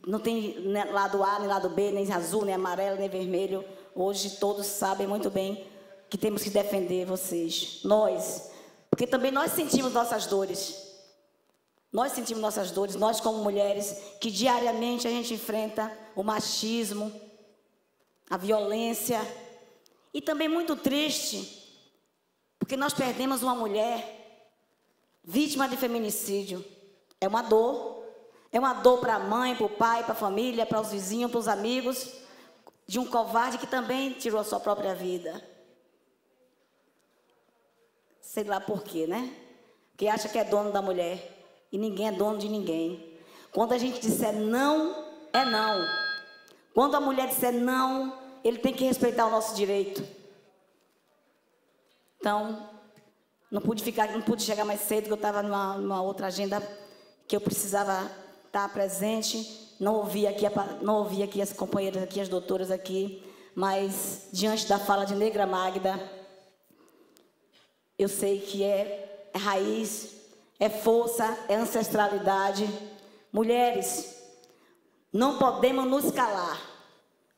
não tem lado A, nem lado B, nem azul, nem amarelo, nem vermelho. Hoje todos sabem muito bem que temos que defender vocês, nós, porque também nós sentimos nossas dores. Nós sentimos nossas dores, nós como mulheres, que diariamente a gente enfrenta o machismo, a violência, e também muito triste, porque nós perdemos uma mulher vítima de feminicídio. É uma dor para a mãe, para o pai, para a família, para os vizinhos, para os amigos, de um covarde que também tirou a sua própria vida. Sei lá por quê, né? Que acha que é dono da mulher. E ninguém é dono de ninguém. Quando a gente disser não, é não. Quando a mulher disser não, ele tem que respeitar o nosso direito. Então, não pude chegar mais cedo, porque eu estava numa outra agenda que eu precisava estar presente. Não ouvi aqui as companheiras aqui, as doutoras aqui, mas diante da fala de Negra Magda, eu sei que é raiz, é força, é ancestralidade. Mulheres, não podemos nos calar.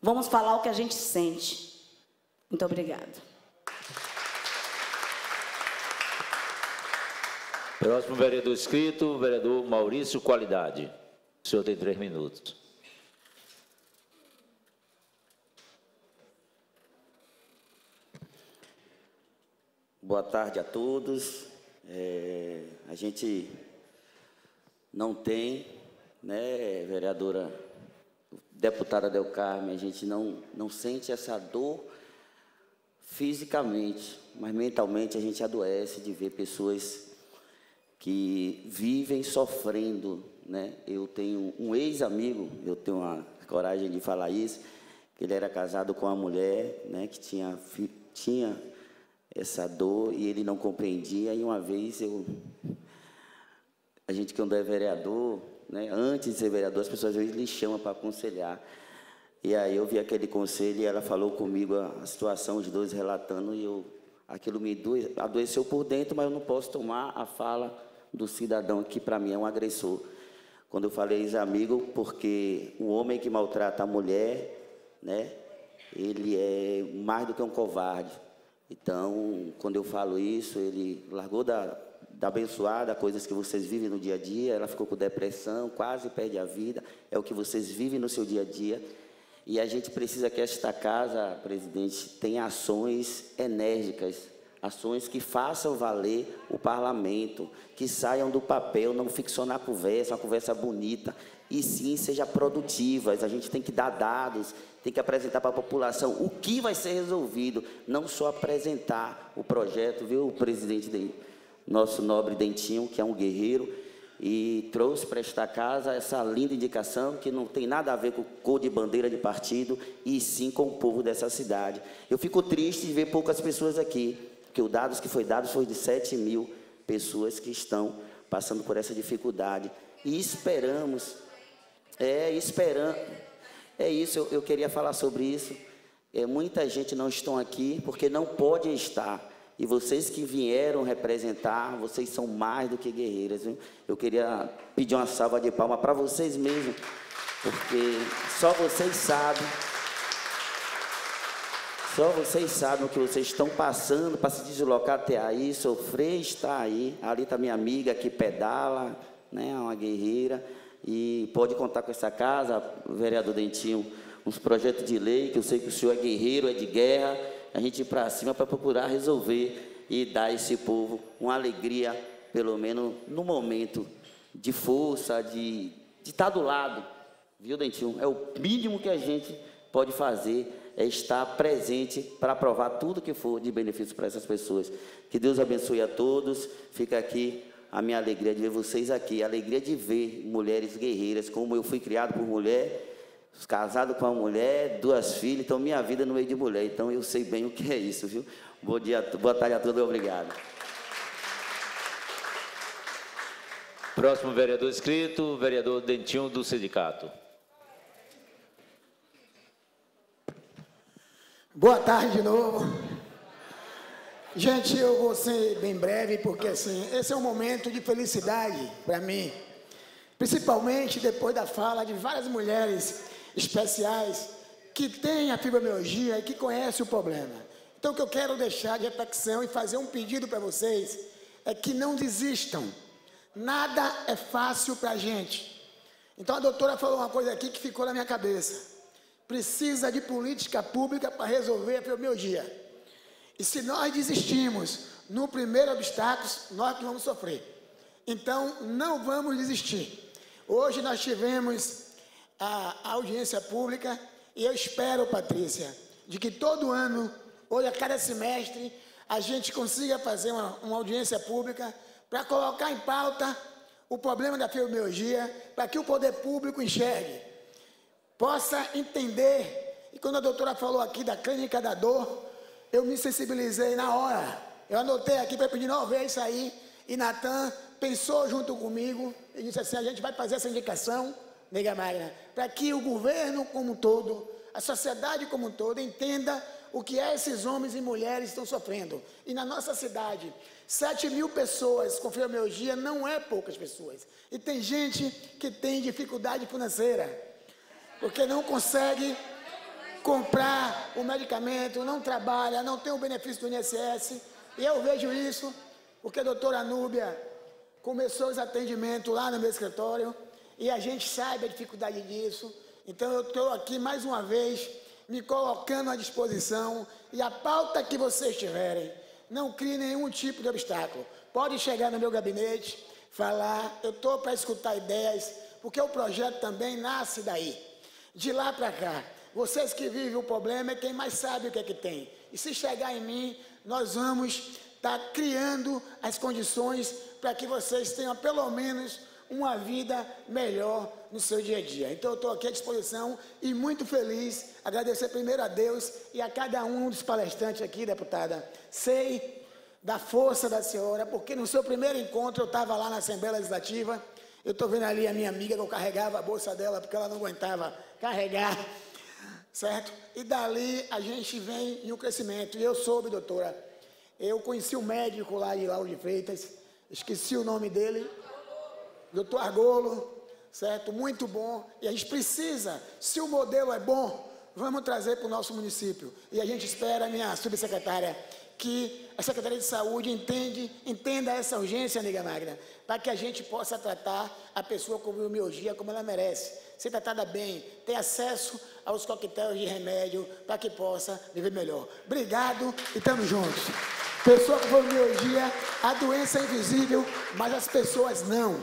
Vamos falar o que a gente sente. Muito obrigada. Próximo vereador inscrito, vereador Maurício Qualidade. O senhor tem 3 minutos. Boa tarde a todos. A gente não tem, né, vereadora, deputada Del Carme, a gente não sente essa dor fisicamente, mas mentalmente a gente adoece de ver pessoas que vivem sofrendo, né? Eu tenho um ex-amigo, eu tenho a coragem de falar isso, que ele era casado com uma mulher, né, que tinha essa dor e ele não compreendia. E uma vez a gente quando é vereador, né, antes de ser vereador, as pessoas às vezes lhe chamam para aconselhar. E aí eu vi aquele conselho e ela falou comigo a situação, os dois relatando, e aquilo me adoeceu por dentro, mas eu não posso tomar a fala do cidadão que para mim é um agressor. Quando eu falei ex-amigo, porque o homem que maltrata a mulher, né, ele é mais do que um covarde. Então, quando eu falo isso, ele largou da abençoada, coisas que vocês vivem no dia a dia, ela ficou com depressão, quase perde a vida, é o que vocês vivem no seu dia a dia. E a gente precisa que esta casa, presidente, tenha ações enérgicas, ações que façam valer o parlamento, que saiam do papel, não fique só na conversa, uma conversa bonita, e sim sejam produtivas. A gente tem que dar dados, tem que apresentar para a população o que vai ser resolvido, não só apresentar o projeto, viu, presidente, nosso nobre Dentinho, que é um guerreiro, e trouxe para esta casa essa linda indicação que não tem nada a ver com cor de bandeira de partido, e sim com o povo dessa cidade. Eu fico triste de ver poucas pessoas aqui, porque os dados que foi dado foi de 7 mil pessoas que estão passando por essa dificuldade. E esperamos, eu queria falar sobre isso. Muita gente não estão aqui porque não pode estar. E vocês que vieram representar, vocês são mais do que guerreiras, viu? Eu queria pedir uma salva de palmas para vocês mesmos, porque só vocês sabem o que vocês estão passando para se deslocar até aí, sofrer, estar aí. Ali está minha amiga que pedala, né, uma guerreira, e pode contar com essa casa, vereador Dentinho, uns projetos de lei, que eu sei que o senhor é guerreiro, é de guerra, a gente ir para cima para procurar resolver e dar a esse povo uma alegria, pelo menos no momento de força, de estar do lado, viu, Dentinho? É o mínimo que a gente pode fazer, é estar presente para aprovar tudo que for de benefício para essas pessoas. Que Deus abençoe a todos. Fica aqui a minha alegria de ver vocês aqui, a alegria de ver mulheres guerreiras, como eu fui criado por mulher, casado com uma mulher, 2 filhas, então minha vida no meio de mulher, então eu sei bem o que é isso, viu? Bom dia, boa tarde a todos, obrigado. Próximo vereador inscrito, vereador Dentinho do sindicato. Boa tarde de novo. Gente, eu vou ser bem breve, porque assim, esse é um momento de felicidade para mim, principalmente depois da fala de várias mulheres especiais que têm a fibromialgia e que conhecem o problema. Então, o que eu quero deixar de reflexão e fazer um pedido para vocês é que não desistam. Nada é fácil para a gente. Então, a doutora falou uma coisa aqui que ficou na minha cabeça. Precisa de política pública para resolver a fibromialgia. E se nós desistimos no primeiro obstáculo, nós que vamos sofrer. Então, não vamos desistir. Hoje nós tivemos a audiência pública e eu espero, Patrícia, de que todo ano, ou a cada semestre, a gente consiga fazer uma audiência pública para colocar em pauta o problema da fibromialgia, para que o poder público enxergue, possa entender. E quando a doutora falou aqui da clínica da dor, eu me sensibilizei na hora. Eu anotei aqui para pedir 9 vezes isso aí, e Natan pensou junto comigo e disse assim: a gente vai fazer essa indicação, nega Magna, para que o governo como um todo, a sociedade como um todo, entenda o que esses homens e mulheres estão sofrendo. E na nossa cidade, 7 mil pessoas com fibromialgia não é poucas pessoas. E tem gente que tem dificuldade financeira, porque não consegue comprar o medicamento, não trabalha, não tem o benefício do INSS. E eu vejo isso porque a doutora Núbia começou os atendimentos lá no meu escritório e a gente sabe a dificuldade disso. Então eu estou aqui mais uma vez me colocando à disposição, e a pauta que vocês tiverem, não crie nenhum tipo de obstáculo. Pode chegar no meu gabinete, falar, eu estou para escutar ideias, porque o projeto também nasce daí. De lá para cá, vocês que vivem o problema é quem mais sabe o que é que tem. E se chegar em mim, nós vamos estar criando as condições para que vocês tenham pelo menos uma vida melhor no seu dia a dia. Então, eu estou aqui à disposição e muito feliz, agradecer primeiro a Deus e a cada um dos palestrantes aqui, deputada. Sei da força da senhora, porque no seu primeiro encontro eu estava lá na Assembleia Legislativa, eu estou vendo ali a minha amiga que eu carregava a bolsa dela, porque ela não aguentava carregar, certo? E dali a gente vem em um crescimento. E eu soube, doutora, eu conheci o médico lá de Lauro de Freitas, esqueci o nome dele, doutor Argolo, certo? Muito bom. E a gente precisa, se o modelo é bom, vamos trazer para o nosso município. E a gente espera, minha subsecretária, que a Secretaria de Saúde entenda essa urgência, nega Magda, para que a gente possa tratar a pessoa com fibromialgia como ela merece, ser tratada bem, ter acesso aos coquetéis de remédio, para que possa viver melhor. Obrigado e estamos juntos. Pessoa com fibromialgia, a doença é invisível, mas as pessoas não.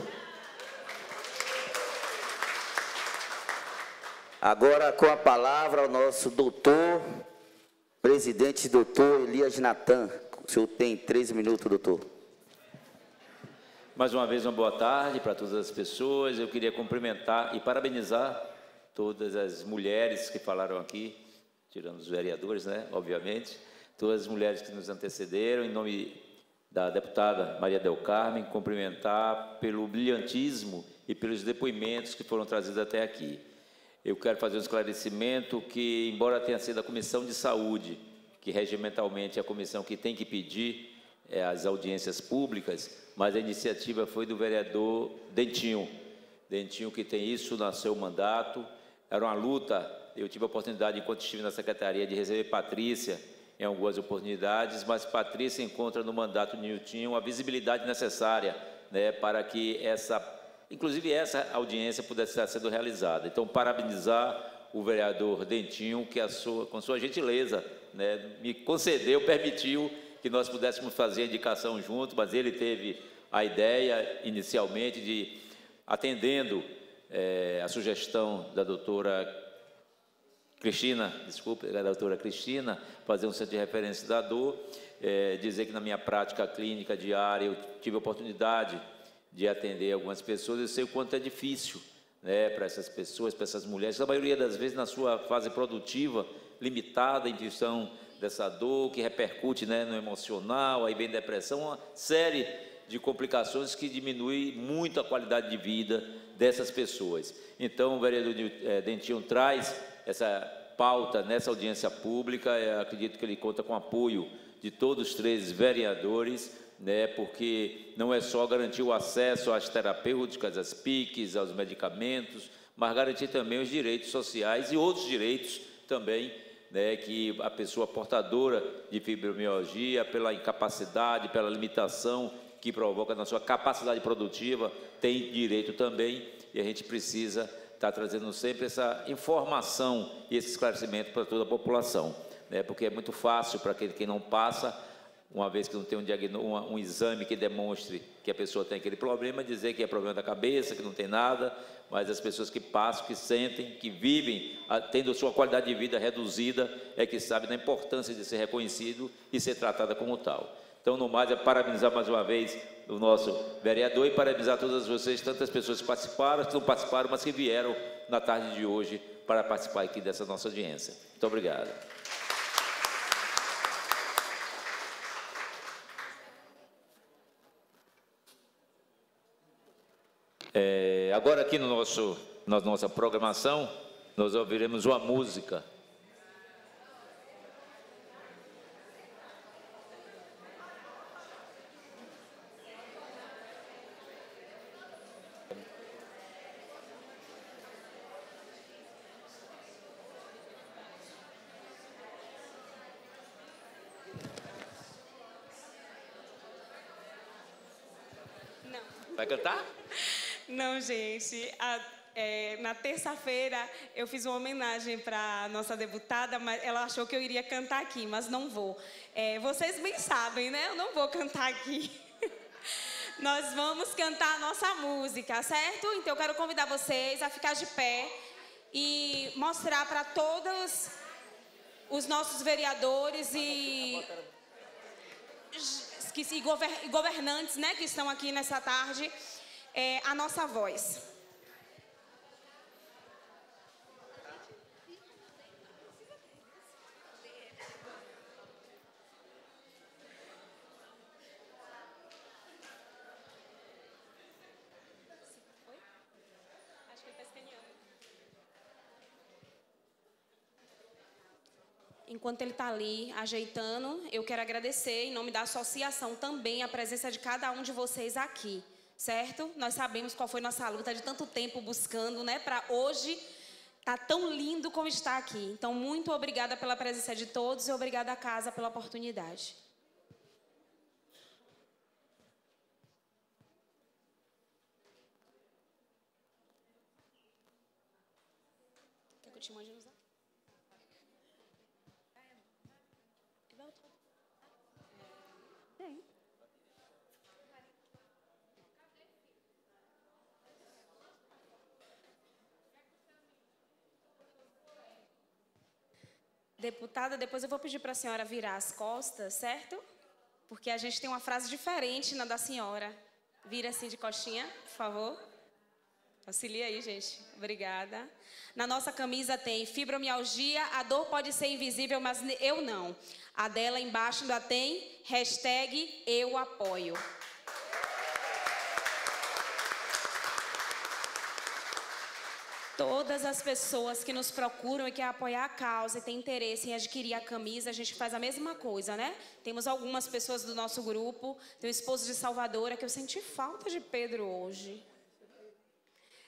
Agora, com a palavra, o nosso doutor, presidente doutor Elias Natan. O senhor tem 13 minutos, doutor. Mais uma vez, uma boa tarde para todas as pessoas. Eu queria cumprimentar e parabenizar todas as mulheres que falaram aqui, tirando os vereadores, né, obviamente, todas as mulheres que nos antecederam, em nome da deputada Maria del Carmen, cumprimentar pelo brilhantismo e pelos depoimentos que foram trazidos até aqui. Eu quero fazer um esclarecimento que, embora tenha sido a Comissão de Saúde, que regimentalmente é a comissão que tem que pedir as audiências públicas, mas a iniciativa foi do vereador Dentinho. Dentinho, que tem isso no seu mandato. Era uma luta. Eu tive a oportunidade, enquanto estive na secretaria, de receber Patrícia em algumas oportunidades, mas Patrícia encontra no mandato de Niltinho a visibilidade necessária, né, para que inclusive essa audiência pudesse estar sendo realizada. Então, parabenizar o vereador Dentinho, que com sua gentileza, né, me concedeu, permitiu que nós pudéssemos fazer a indicação junto, mas ele teve a ideia, inicialmente, de, atendendo a sugestão da doutora Cristina, fazer um centro de referência da dor, dizer que na minha prática clínica diária eu tive a oportunidade de atender algumas pessoas. Eu sei o quanto é difícil, né, para essas pessoas, para essas mulheres, a maioria das vezes na sua fase produtiva, limitada em função dessa dor, que repercute, né, no emocional, aí vem depressão, uma série de complicações que diminui muito a qualidade de vida dessas pessoas. Então, o vereador Dentinho traz essa pauta nessa audiência pública. Eu acredito que ele conta com o apoio de todos os 13 vereadores, né, porque não é só garantir o acesso às terapêuticas, às PICs, aos medicamentos, mas garantir também os direitos sociais e outros direitos também, né, que a pessoa portadora de fibromialgia, pela incapacidade, pela limitação que provoca na sua capacidade produtiva, tem direito também, e a gente precisa estar trazendo sempre essa informação e esse esclarecimento para toda a população, né, porque é muito fácil para quem não passa, uma vez que não tem um exame que demonstre que a pessoa tem aquele problema, dizer que é problema da cabeça, que não tem nada, mas as pessoas que passam, que sentem, que vivem, tendo sua qualidade de vida reduzida, é que sabem da importância de ser reconhecido e ser tratada como tal. Então, no mais, é parabenizar mais uma vez o nosso vereador e parabenizar todas vocês, tantas pessoas que participaram, que não participaram, mas que vieram na tarde de hoje para participar aqui dessa nossa audiência. Muito obrigado. Agora aqui na nossa programação, nós ouviremos uma música. Não. Vai cantar? Não, gente. Na terça-feira eu fiz uma homenagem para a nossa deputada, mas ela achou que eu iria cantar aqui, mas não vou. Vocês bem sabem, né? Eu não vou cantar aqui. Nós vamos cantar a nossa música, certo? Então eu quero convidar vocês a ficar de pé e mostrar para todos os nossos vereadores e governantes, né, que estão aqui nessa tarde, a nossa voz. enquanto ele está ali ajeitando, eu quero agradecer, em nome da associação também, a presença de cada um de vocês aqui, certo? Nós sabemos qual foi nossa luta de tanto tempo buscando, né, para hoje estar tão lindo como está aqui. Então, muito obrigada pela presença de todos e obrigada à casa pela oportunidade. Quer que eu te mande usar? Tem. Deputada, depois eu vou pedir para a senhora virar as costas, certo? Porque a gente tem uma frase diferente na da senhora. Vira assim de costinha, por favor. Auxilia aí, gente. Obrigada. Na nossa camisa tem fibromialgia, a dor pode ser invisível, mas eu não. A dela embaixo ainda tem #EuApoio. Todas as pessoas que nos procuram e querem apoiar a causa e têm interesse em adquirir a camisa, a gente faz a mesma coisa, né? Temos algumas pessoas do nosso grupo, tem o esposo de Salvador, que eu senti falta de Pedro hoje.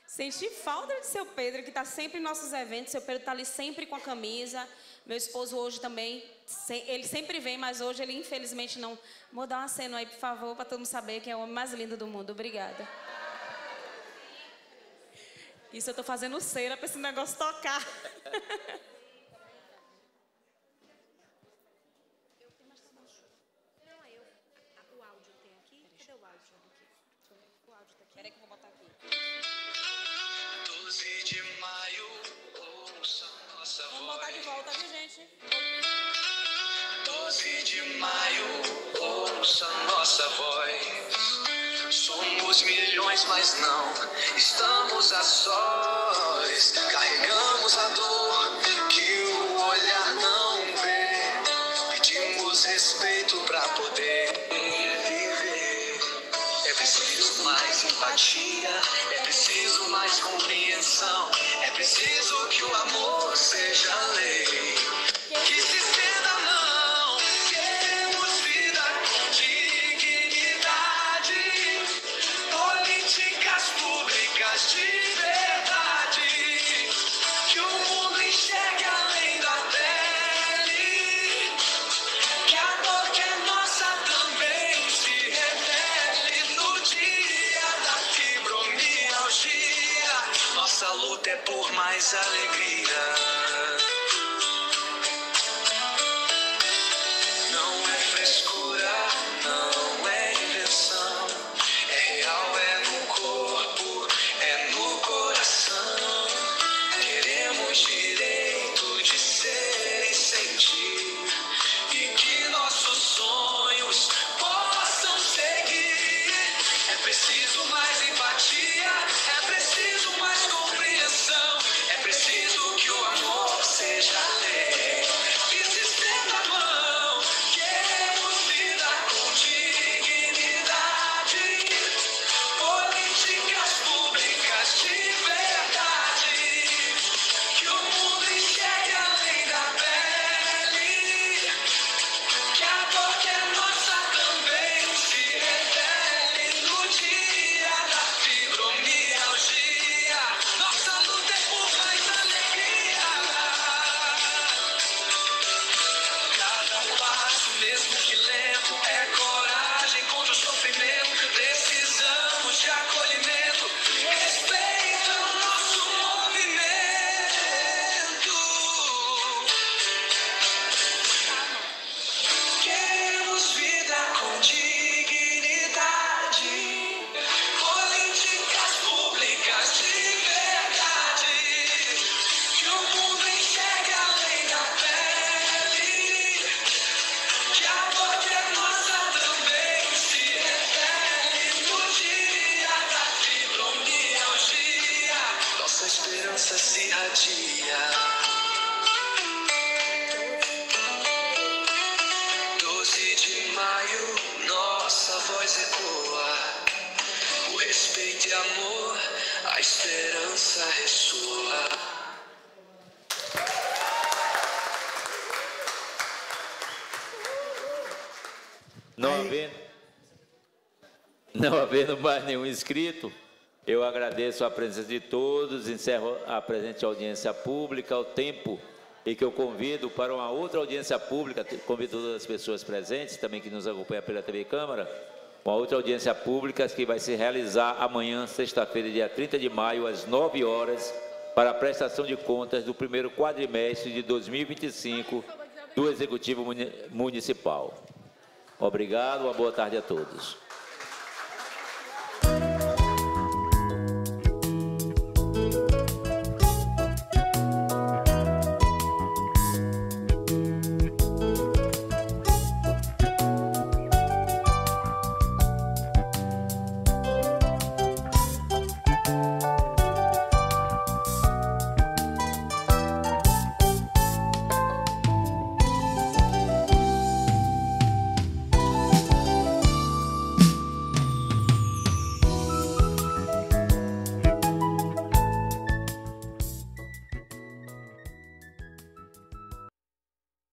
Senti falta de seu Pedro, que está sempre em nossos eventos. Seu Pedro está ali sempre com a camisa. Meu esposo hoje também, ele sempre vem, mas hoje ele infelizmente não. Vou dar um aceno aí, por favor, para todo mundo saber que é o homem mais lindo do mundo. Obrigada. Isso eu estou fazendo cera para esse negócio tocar. O áudio tem aqui? Cadê o áudio aqui? O áudio está aqui. Espera aí que eu vou botar aqui. 12 de maio, ouça nossa voz. Vamos botar de volta, viu, gente? 12 de maio, ouça nossa voz. Somos milhões, mas não estamos a sós. Carregamos a dor que o olhar não vê. Pedimos respeito pra poder viver. É preciso mais empatia, é preciso mais compreensão. É preciso que o amor seja lei, que se estenda a mão. Queremos vida com dignidade, políticas públicas de verdade, que o mundo enxergue além da pele, que a dor que é nossa também se revele no dia da fibromialgia. Nossa luta é por mais alegria. Não é frescura, não é invenção. É real, é no corpo, é no coração. Queremos direito de ser e sentir, e que nossos sonhos possam seguir. É preciso mais empatia, é preciso mais compreensão. É preciso que o amor seja lei, que se estenda a mão. Queremos vida com dignidade, políticas públicas de verdade, que o Não havendo mais nenhum inscrito, eu agradeço a presença de todos, encerro a presente audiência pública, o tempo em que eu convido para uma outra audiência pública, convido todas as pessoas presentes, também que nos acompanham pela TV Câmara, uma outra audiência pública que vai se realizar amanhã, sexta-feira, dia 30 de maio, às 9 horas, para a prestação de contas do primeiro quadrimestre de 2025 do Executivo Municipal. Obrigado, uma boa tarde a todos.